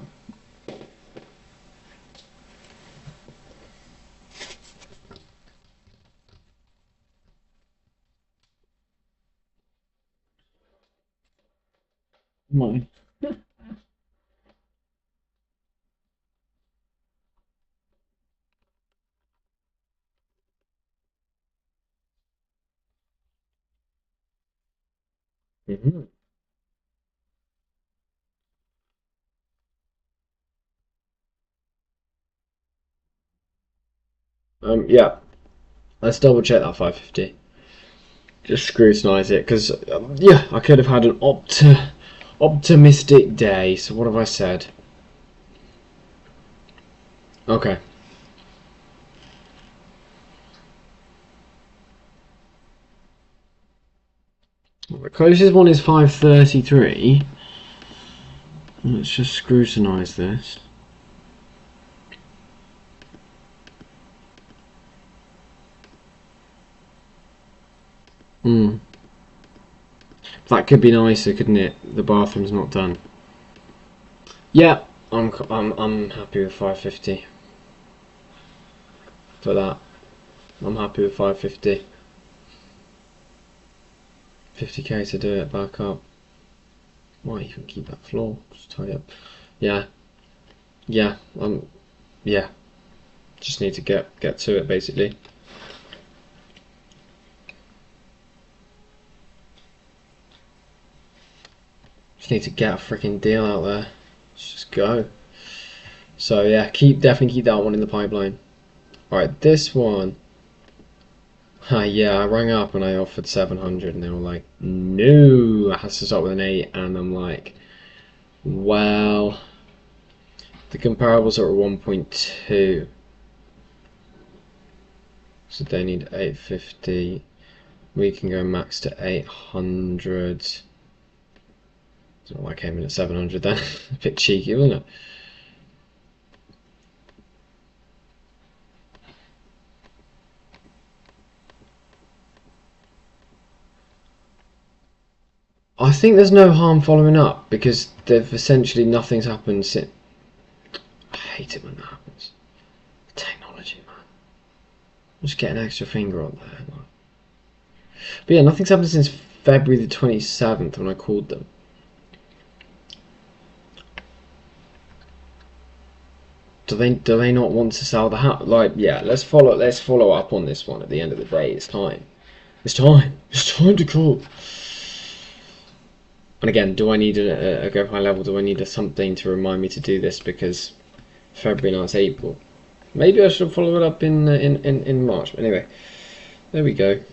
Mine. Mm-hmm. Yeah, let's double check that 550. Just scrutinise it, because yeah, I could have had an optimistic day. So what have I said? Okay. The closest one is 533. Let's just scrutinise this. That could be nicer, couldn't it? The bathroom's not done. Yeah, I'm happy with 550. For that, I'm happy with 550. 50k to do it back up. Why you can keep that floor? Just tidy up. Yeah, yeah. Yeah. Just need to get to it basically. Just need to get a freaking deal out there. Let's just go. So yeah, definitely keep that one in the pipeline. Alright, this one. Yeah, I rang up and I offered 700 and they were like, no, it has to start with an 8, and I'm like, well, the comparables are at 1.2, so they need 850. We can go max to 800. I don't know why I came in at 700 then. A bit cheeky, wasn't it? I think there's no harm following up because they've essentially nothing's happened since. I hate it when that happens. Technology, man. Just get an extra finger on there. But yeah, nothing's happened since February the 27th when I called them. Do they not want to sell the house? Like, yeah, let's follow up on this one at the end of the day. It's time. It's time. It's time to call. And again, do I need a go high level? Do I need something to remind me to do this? Because February now it's April. Maybe I should follow it up in March. But anyway, there we go.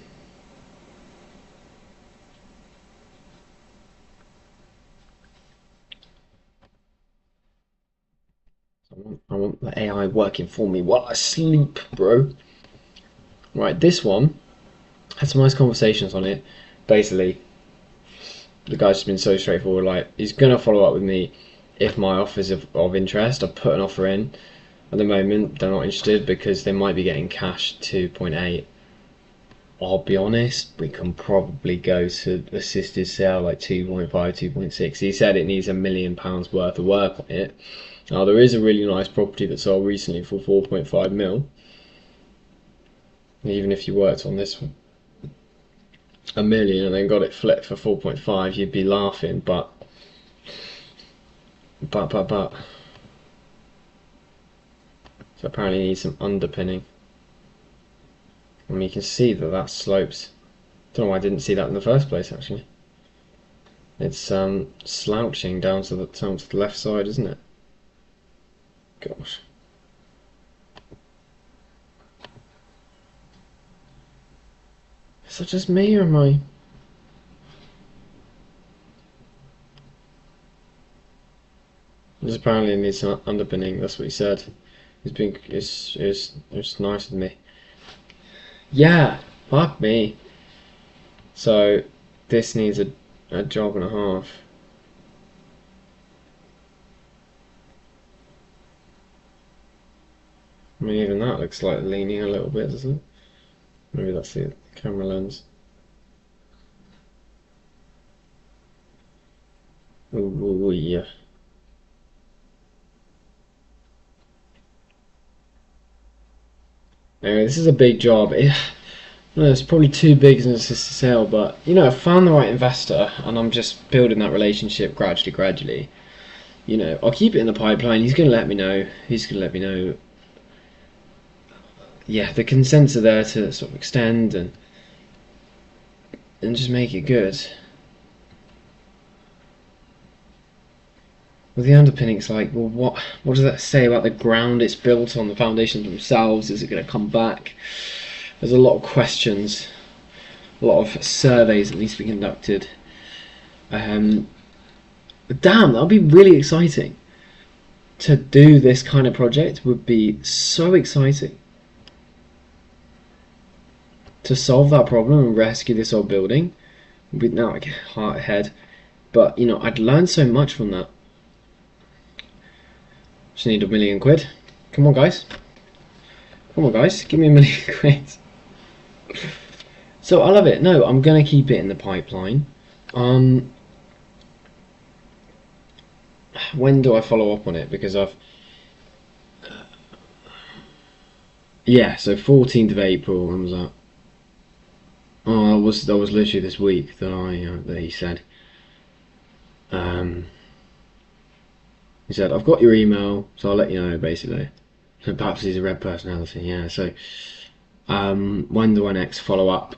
I want the AI working for me while I sleep, bro. Right, this one had some nice conversations on it. Basically, the guy's just been so straightforward. Like, he's gonna follow up with me if my offer's of interest. I've put an offer in. At the moment, they're not interested because they might be getting cash 2.8. I'll be honest, we can probably go to assisted sale like 2.5, 2.6. He said it needs £1 million worth of work on it. Now, there is a really nice property that sold recently for 4.5 mil. Even if you worked on this one, £1 million and then got it flipped for 4.5, you'd be laughing. But. So apparently it needs some underpinning. And you can see that slopes. Don't know why I didn't see that in the first place. Actually, it's slouching down to the left side, isn't it? Gosh. Is that just me or am I? Just apparently it needs some underpinning. That's what he said. It's nice with me. Yeah, fuck me. So this needs a job and a half. I mean, even that looks like leaning a little bit, doesn't it? Maybe that's the camera lens. Ooh, yeah. Anyway, this is a big job. It's probably too big as an assisted sale, but you know, I found the right investor, and I'm just building that relationship gradually. You know, I'll keep it in the pipeline. He's going to let me know. Yeah, the consents are there to sort of extend and just make it good. Well, the underpinning's like, well, what does that say about the ground it's built on, the foundations themselves? Is it going to come back? There's a lot of questions, a lot of surveys that need to be conducted. But damn, that would be really exciting. To do this kind of project would be so exciting. To solve that problem and rescue this old building. Now I get heart ahead. But, you know, I'd learn so much from that. Just need £1 million. Come on, guys. Come on, guys. Give me £1 million. So I love it. No, I'm gonna keep it in the pipeline. When do I follow up on it? Because yeah. So 14th of April. When was that? Oh, that was literally this week that he said. He said, I've got your email, so I'll let you know, basically. So perhaps he's a red personality, yeah. So, when do I next follow up?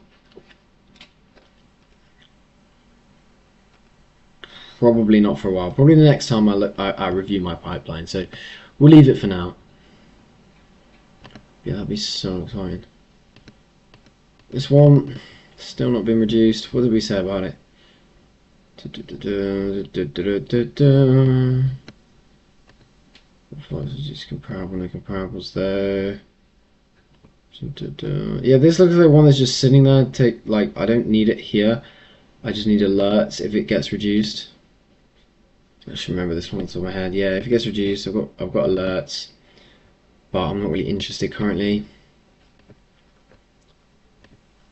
Probably not for a while. Probably the next time I review my pipeline. So, we'll leave it for now. Yeah, that'd be so exciting. This one, still not been reduced. What did we say about it? Just comparable, no comparables there. Yeah, this looks like one that's just sitting there. I don't need it here. I just need alerts if it gets reduced. I should remember this one off the top of my head. Yeah, if it gets reduced, I've got alerts, but I'm not really interested currently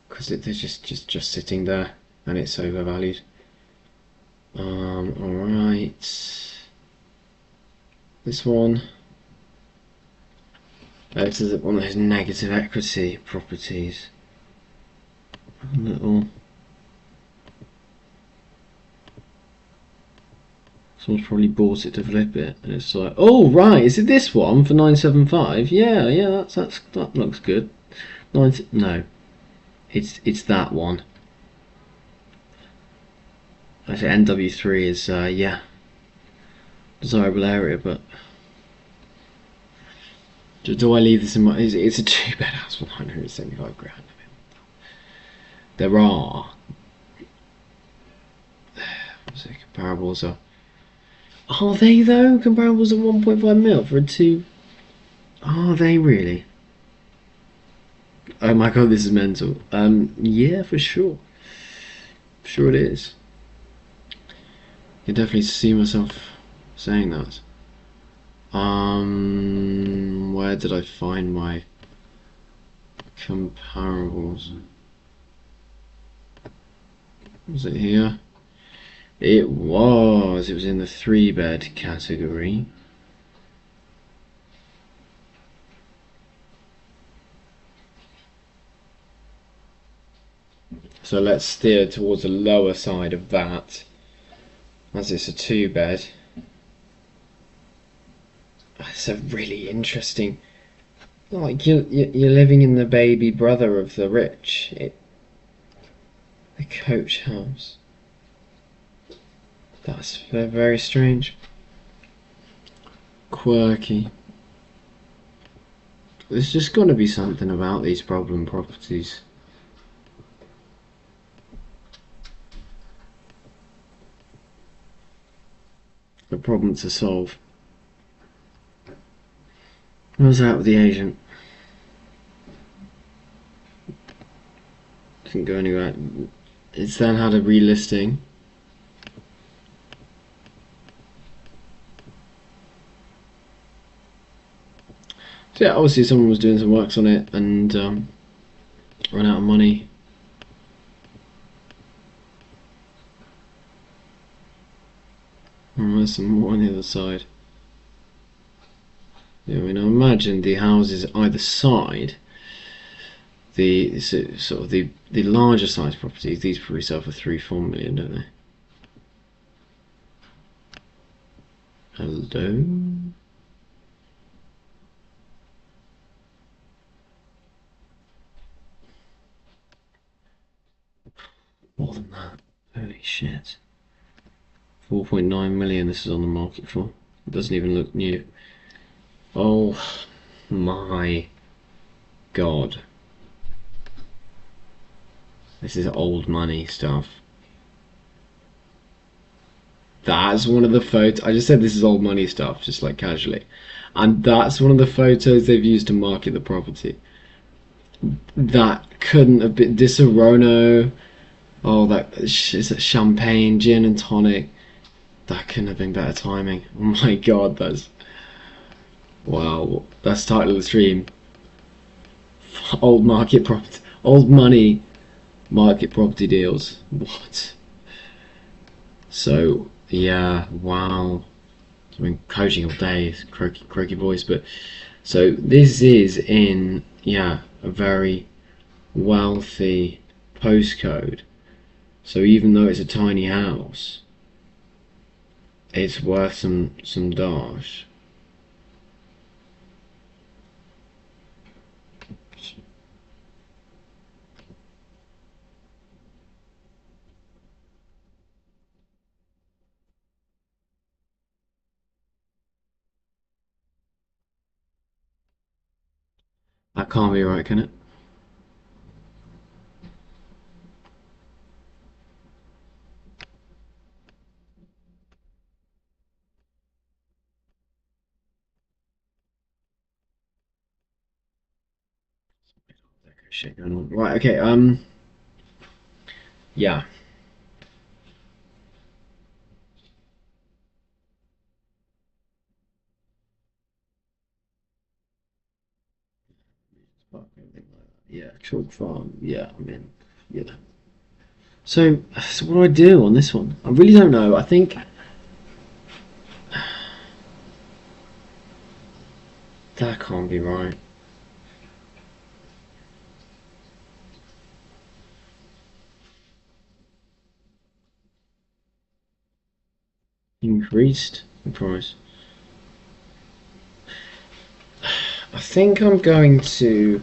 because they're just sitting there and it's overvalued. right. This one. This is one of those negative equity properties. Little. Someone's probably bought it to flip it, and it's like, oh right, is it this one for 975? Yeah, yeah, that looks good. No, it's that one. I say NW3 is yeah, desirable area, but do I leave this in my? It's a two-bed house for 975 grand. There are what's it, comparables are they though? Comparables at 1.5 mil for a two. Are they really? Oh my god, this is mental. Yeah, for sure. Sure it is. I can definitely see myself saying that. Where did I find my comparables? Was it here? It was. It was in the 3-bed category. So let's steer towards the lower side of that, as it's a 2-bed. It's a really interesting. Like you're living in the baby brother of the rich. The coach house. That's very strange. Quirky. There's just got to be something about these problem properties. A problem to solve. What's that with the agent? Didn't go anywhere. It's then had a relisting. So yeah, obviously someone was doing some works on it and ran out of money. And there's some more on the other side. Yeah, I mean, I imagine the houses either side, the sort of the larger size properties, these probably sell for 3-4 million, don't they? Hello? More than that. Holy shit. 4.9 million this is on the market for. It doesn't even look new. Oh my god. This is old money stuff. That's one of the photos. I just said this is old money stuff, just like casually. And that's one of the photos they've used to market the property. That couldn't have been Disaronno. Oh, that is it champagne, gin and tonic. That couldn't have been better timing. Oh my god, that's wow. That's the title of the stream. Old market property, old money market property deals. What? So yeah, wow. I've been coaching all day, croaky voice, but so this is in a very wealthy postcode. So even though it's a tiny house, it's worth some dosh. That can't be right, can it? Shit going on. Right, okay, yeah. Yeah, chalk farm, yeah, I mean, yeah. So what do I do on this one? I really don't know. I think That can't be right. Increased the price. I think I'm going to,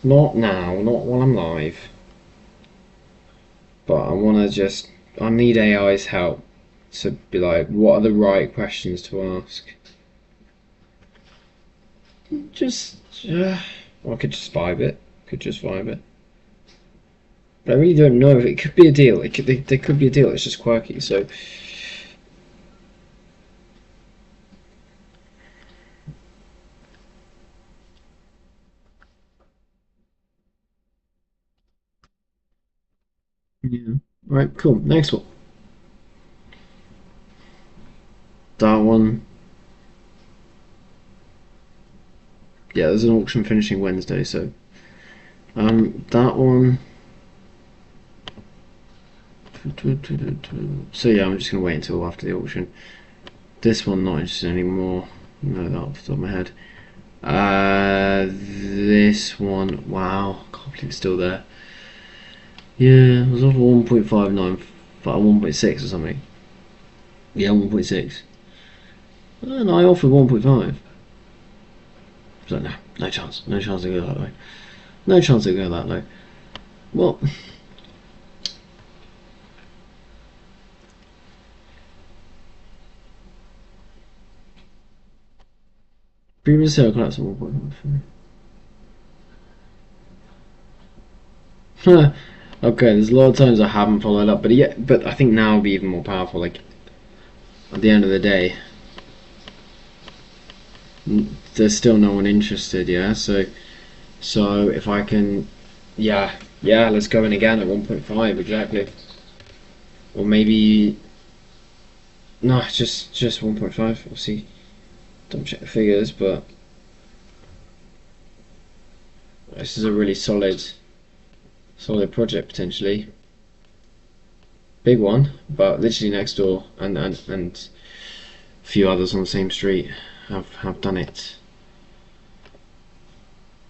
not now, not while I'm live, but I want to just, I need AI's help to be like, what are the right questions to ask? Just, I could just vibe it. Could just vibe it. But I really don't know if it could be a deal. There could be a deal. It's just quirky. So yeah. All right. Cool. Next one. That one. Yeah, there's an auction finishing Wednesday. So that one. So yeah, I'm just gonna wait until after the auction. This one not interested anymore. Know that off the top of my head. This one. Wow, can't believe it's still there. Yeah, it was off 1.59, 1.6 or something. Yeah, 1.6. And I offered 1.5. So no, no chance. No chance to go that way. No chance to go that low. Well, previous sale collapsed at 1.5. Okay, there's a lot of times I haven't followed up, but yeah, but I think now will be even more powerful. Like at the end of the day, there's still no one interested. Yeah, so if I can, yeah, let's go in again at 1.5 exactly, or maybe no, just 1.5. We'll see. Don't check the figures, but this is a really solid project potentially. Big one, but literally next door, and a few others on the same street have done it.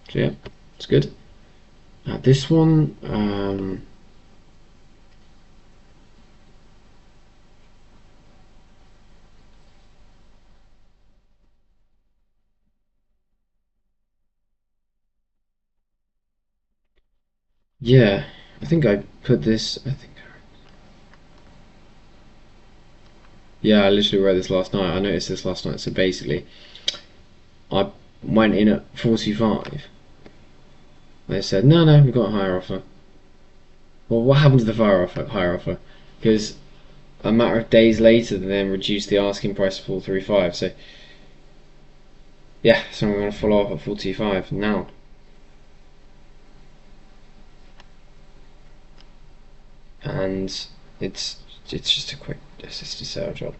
So yeah, it's good. This one, yeah, I think I put this. Yeah, I literally read this last night. I noticed this last night. So basically, I went in at 45. They said, no, we've got a higher offer. Well, what happened to the higher offer? Because a matter of days later, they then reduced the asking price to 435. So yeah, so I'm going to follow up at 425 now. And it's just a quick assisted sale job.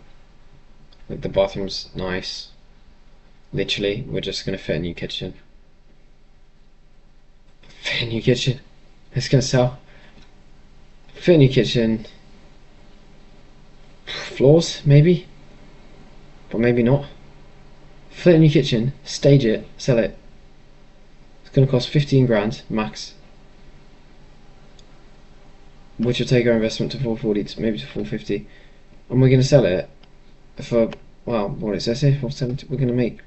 The bathroom's nice. Literally, we're just going to fit a new kitchen. Fit a new kitchen. It's going to sell. Fit a new kitchen. Floors, maybe. But maybe not. Fit a new kitchen, stage it, sell it. It's going to cost 15 grand max. Which will take our investment to 440, to maybe to 450. And we're going to sell it for, well, what it says here, 470. We're going to make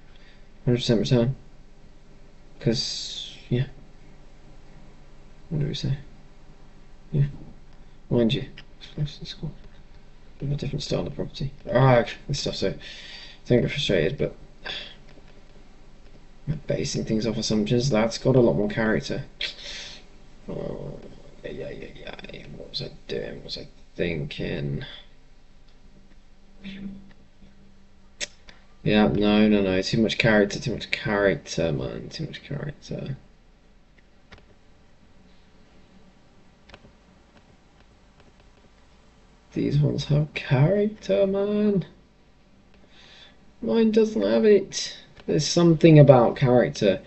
100% return. Because, yeah. What do we say? Yeah. Mind you, it's close to school. Bit of a different style of property. This stuff, so I don't get frustrated, but basing things off assumptions, that's got a lot more character. Oh, yeah. What was I doing? What was I thinking? Yeah, no. Too much character, man. Too much character. These ones have character, man. Mine doesn't have it. There's something about character.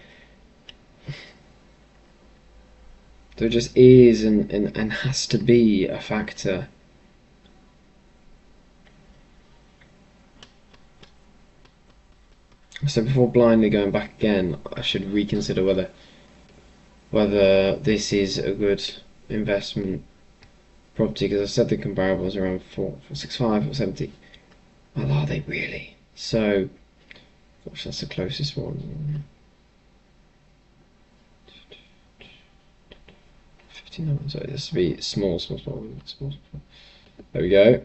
There just is and has to be a factor. So before blindly going back again, I should reconsider whether this is a good investment property, because I said the comparable is around 465 or 70. Well, are they really? So, gosh, that's the closest one. 59. So this would be small. There we go.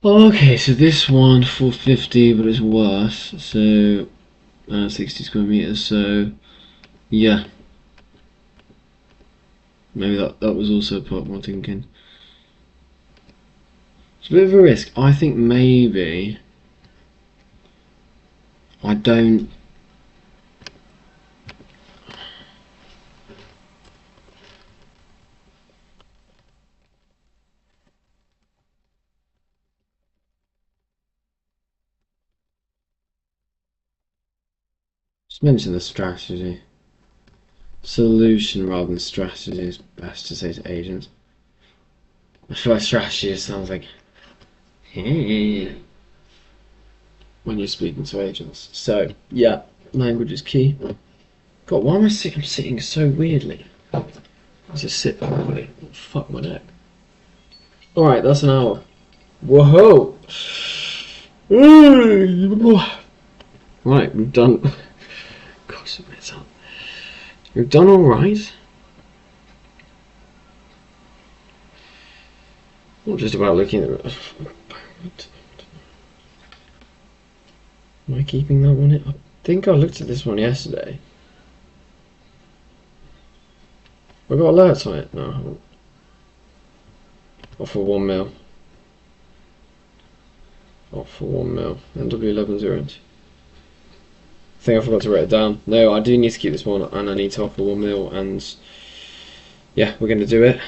Okay, so this one 450, but it's worse. So 60 square meters. So yeah, maybe that was also part of my thinking. It's a bit of a risk. I think maybe I don't. Just mention the strategy. Solution rather than strategy is best to say to agents. I feel like strategy just sounds like when you're speaking to agents. So yeah, language is key. God, why am I sitting? I'm sitting so weirdly. Just sit properly. Fuck my neck. Alright, that's an hour. Whoa! Right, we've done. Gosh, it's up. We've done alright. Not just about looking at it. Am I keeping that one in? I think I looked at this one yesterday. Have I got alerts on it? No, I haven't. Off for 1 mil. Off for 1 mil. NW11 I think I forgot to write it down. No, I do need to keep this one, and I need to offer 1 mil, and yeah, we're going to do it.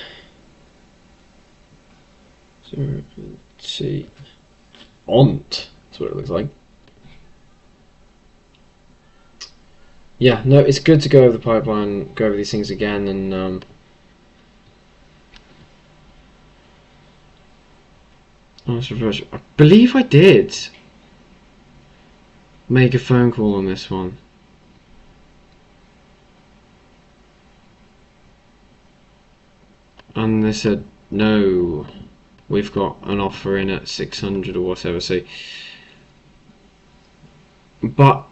0.2 Ont. That's what it looks like. Yeah, no, it's good to go over the pipeline, go over these things again, and I believe I did make a phone call on this one. And they said, no, we've got an offer in at 600 or whatever. So, but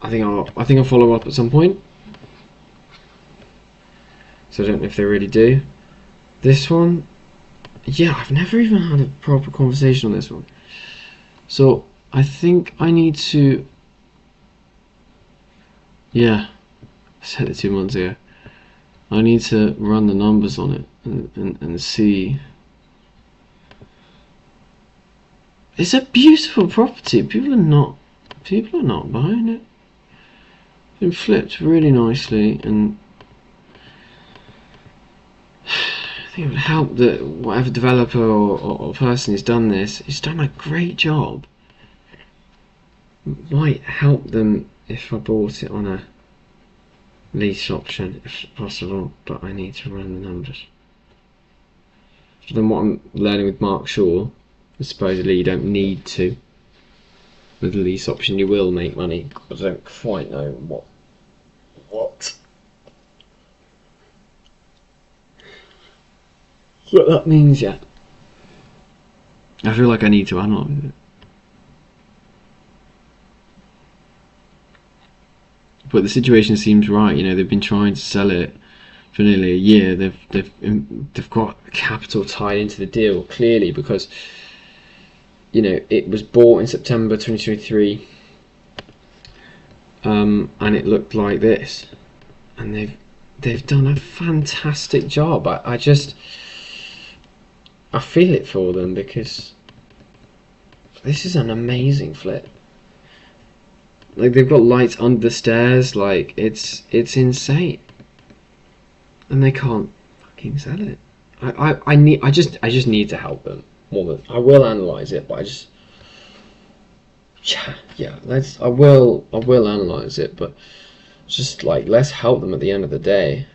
I think I'll follow up at some point. So I don't know if they really do. This one, yeah, I've never even had a proper conversation on this one. So I think I need to, yeah, I said it 2 months ago. I need to run the numbers on it and see. It's a beautiful property. People are not buying it. It's been flipped really nicely, and I think it would help that whatever developer or person who's done this, he's done a great job. It might help them if I bought it on a lease option, if possible, but I need to run the numbers. So then what I'm learning with Mark Shaw is supposedly you don't need to. With the lease option you will make money, but I don't quite know what that means yet. I feel like I need to analyse it. But the situation seems right. You know, they've been trying to sell it for nearly a year. They've got capital tied into the deal clearly, because you know it was bought in September 2023, and it looked like this, and they've done a fantastic job. I feel it for them, because this is an amazing flip. Like, they've got lights under the stairs, like it's insane, and they can't fucking sell it. I just need to help them more than I will analyze it, but I will analyze it, but Just like, let's help them at the end of the day.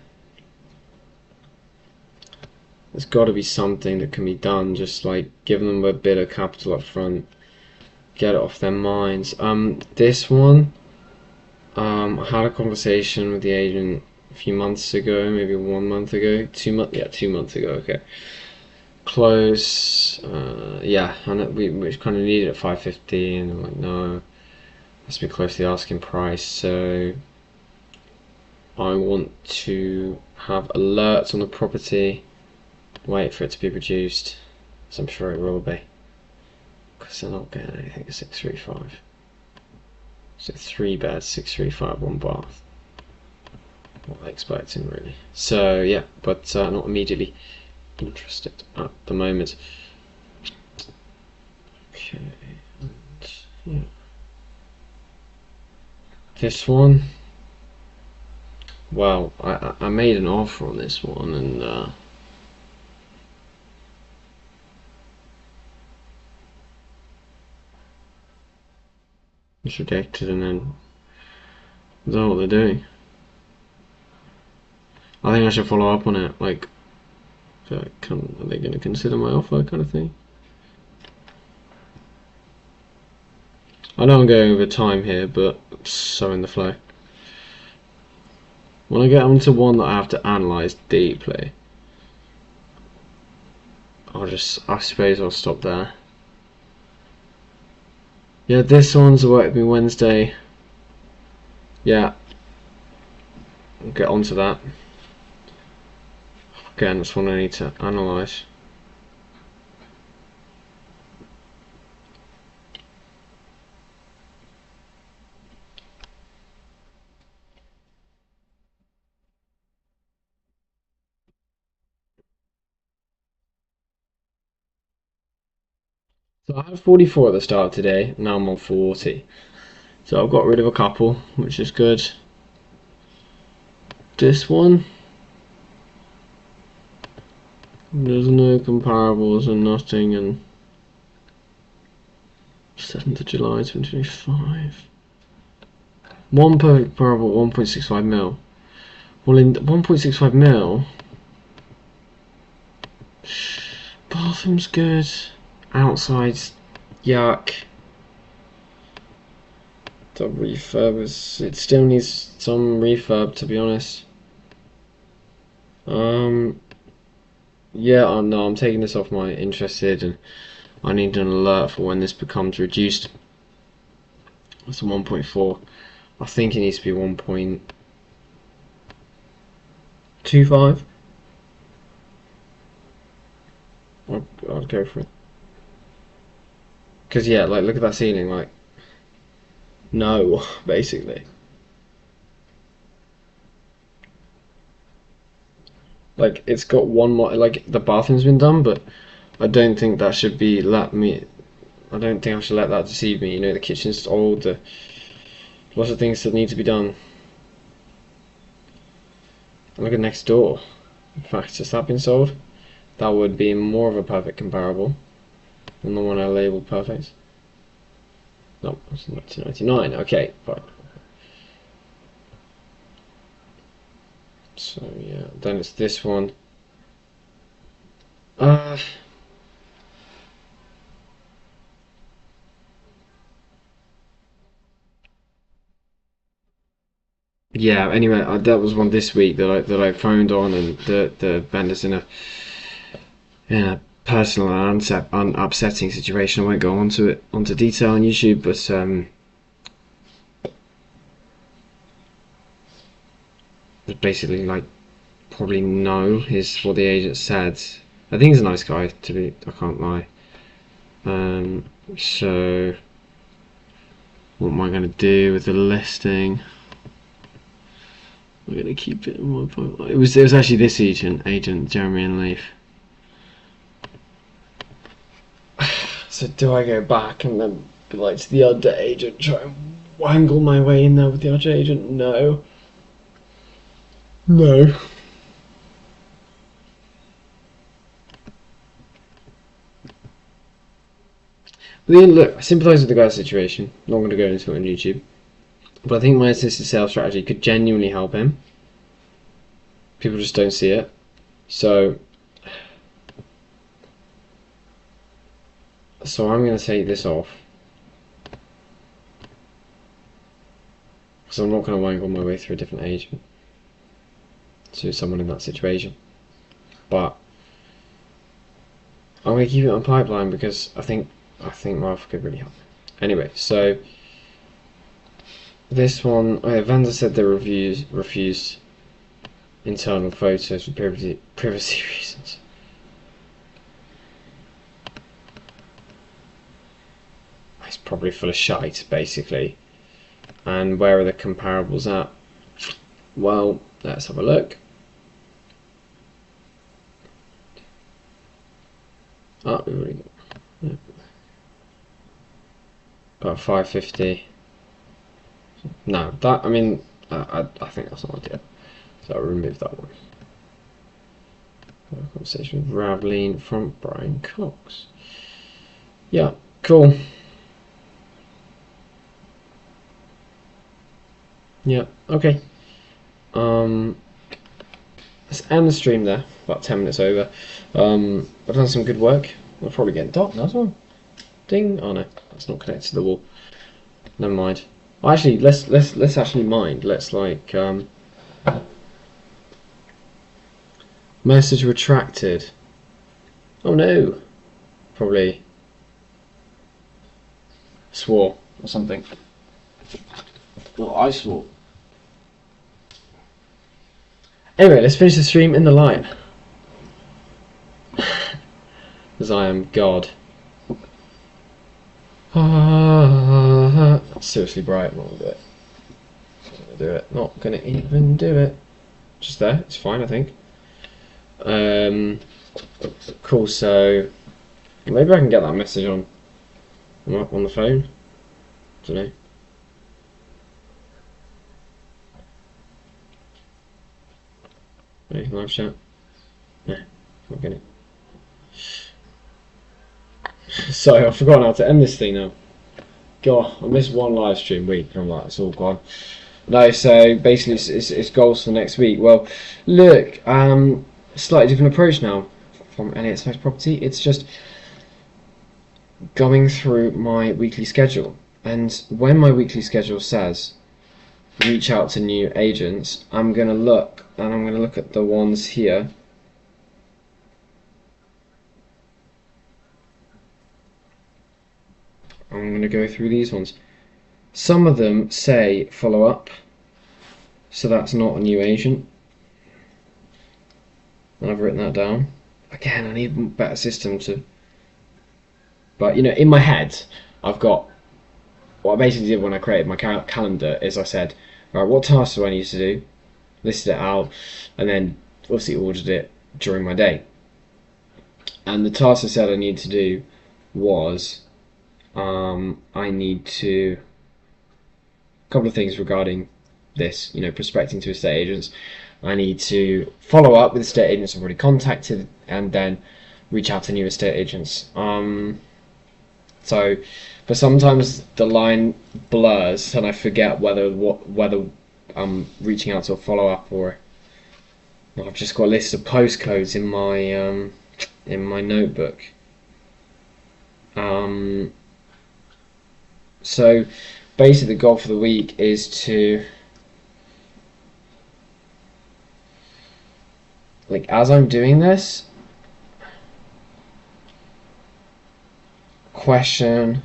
There's got to be something that can be done, just like give them a bit of capital up front, get it off their minds. This one, I had a conversation with the agent a few months ago, maybe 1 month ago, 2 months, yeah, 2 months ago, okay. Close, yeah, and we kind of needed it at 550, and I'm like, no, has to be close to the asking price, so I want to have alerts on the property, wait for it to be reduced, as I'm sure it will be, because they're not getting anything at 635. So 3 beds, 635, 1 bath. What I'm expecting really. So yeah, but not immediately interested at the moment. Okay, and, yeah. This one. Well, I made an offer on this one, and it's rejected, and then I don't know what they're doing. I think I should follow up on it. Like, are they going to consider my offer, kind of thing? I know I'm going over time here, but so in the flow. When I get onto one that I have to analyse deeply, I suppose I'll stop there. Yeah, this one's worked with me Wednesday. Yeah, I'll get onto that. Again, that's one I need to analyse. So I had 44 at the start of today, now I'm on 40. So I've got rid of a couple, which is good. This one, there's no comparables and nothing, and 7th of July 2025. One perfect comparable, 1.65 mil. Well, in 1.65 mil, bathroom's good, outside's yuck. The refurb it still needs some refurb, to be honest. Yeah, no, I'm taking this off my interested, and I need an alert for when this becomes reduced. That's a 1.4. I think it needs to be 1.25. I'd go for it. Because yeah, like look at that ceiling, like no, basically. Like it's got one more, like the bathroom's been done, but I don't think that should be I don't think I should let that deceive me. You know, the kitchen's old, lots of things that need to be done. And look at next door. In fact, has that been sold? That would be more of a perfect comparable than the one I labelled perfect. No, it's 1999. Okay, fine. So yeah, then it's this one. Yeah. Anyway, that was one this week that I phoned on, and the vendor's in a personal and upsetting situation. I won't go onto detail on YouTube, but basically like probably no is what the agent said. I think he's a nice guy, I can't lie. So what am I going to do with the listing? I'm going to keep it in my pipeline. It was actually this agent Jeremy and Leaf. So do I go back and then be like to the other agent, try and wangle my way in there with the other agent? No. No. But then, look, I sympathise with the guy's situation. I'm not going to go into it on YouTube. But I think my assisted sales strategy could genuinely help him. People just don't see it. So I'm going to take this off. Because I'm not going to wangle my way through a different agent to someone in that situation. But I'm going to keep it on pipeline because I think my offer could really help. Anyway, so this one, vendor said they refused internal photos for privacy reasons. It's probably full of shite, basically. And where are the comparables at? Well, let's have a look. Oh, we've already got, yeah. About 550. No, that, I mean, I think that's not ideal. So I'll remove that one. Conversation with Ravleen from Brian Cox. Yeah, cool. Yeah, okay. Let's end the stream there. About 10 minutes over. I've done some good work. I'll probably get dark now as well. Ding. Oh no, that's not connected to the wall. Never mind. Well, actually, let's actually mind. Let's like message retracted. Oh no. Probably swore or something. Well, I swore. Anyway, let's finish the stream in the light. Because I am God. Seriously bright, I'm not gonna do it. Not gonna even do it. Just there, it's fine I think. Cool, so maybe I can get that message on the phone. Don't know. Hey, live chat. Nah, not getting it. So I've forgotten how to end this thing now. God, I missed one live stream week and I'm like, it's all gone. No, so basically it's goals for next week. Well, look, slightly different approach now from Elliot Sykes Property. It's just going through my weekly schedule. And when my weekly schedule says reach out to new agents, I'm going to look, and I'm going to look at the ones here. I'm going to go through these ones. Some of them say follow up, so that's not a new agent. And I've written that down. Again, I need a better system to. But you know, in my head, I've got what I basically did when I created my calendar is I said, right, what tasks do I need to do? Listed it out, and then obviously ordered it during my day. And the task I said I need to do was I need to a couple of things regarding this, you know, prospecting to estate agents. I need to follow up with estate agents I've already contacted, and then reach out to new estate agents. So, but sometimes the line blurs, and I forget whether I'm reaching out to a follow up or I've just got a list of postcodes in my notebook. So basically the goal for the week is to, like, as I'm doing this, question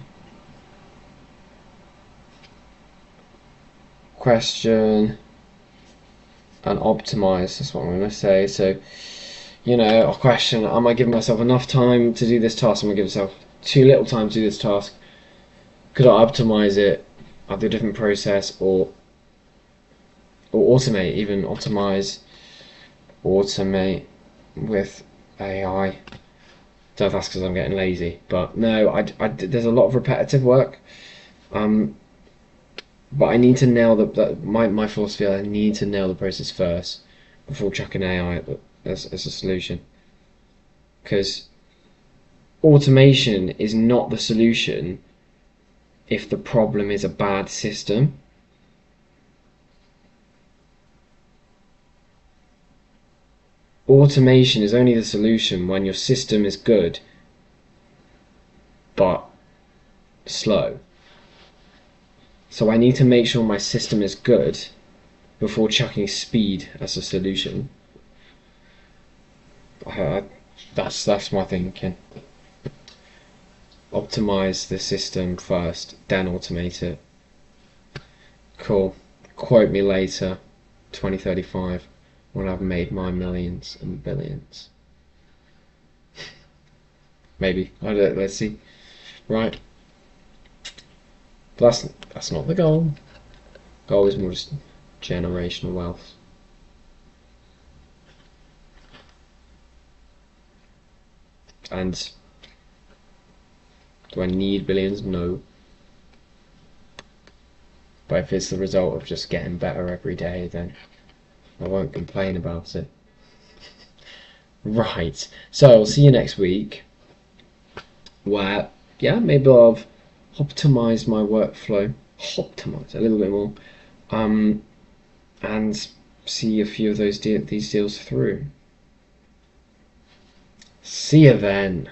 and optimize. That's what I'm going to say. So, you know, a question: am I giving myself enough time to do this task? Am I giving myself too little time to do this task? Could I optimize it, either a different process or automate? Even automate with AI. Don't know if that's because I'm getting lazy, but no, there's a lot of repetitive work. But I need to nail my philosophy. I need to nail the process first before chucking AI as a solution. Because automation is not the solution if the problem is a bad system. automation is only the solution when your system is good but slow. So I need to make sure my system is good before chucking speed as a solution. That's my thinking. Optimize the system first, then automate it. Cool. Quote me later, 2035, when I've made my millions and billions. Maybe. I don't. Let's see. Right. But that's not the goal. Goal is more just generational wealth. And do I need billions? No. But if it's the result of just getting better every day, then I won't complain about it. Right. So I'll see you next week, where, yeah, maybe I'll optimize my workflow, optimize a little bit more, and see a few of these deals through. See you then.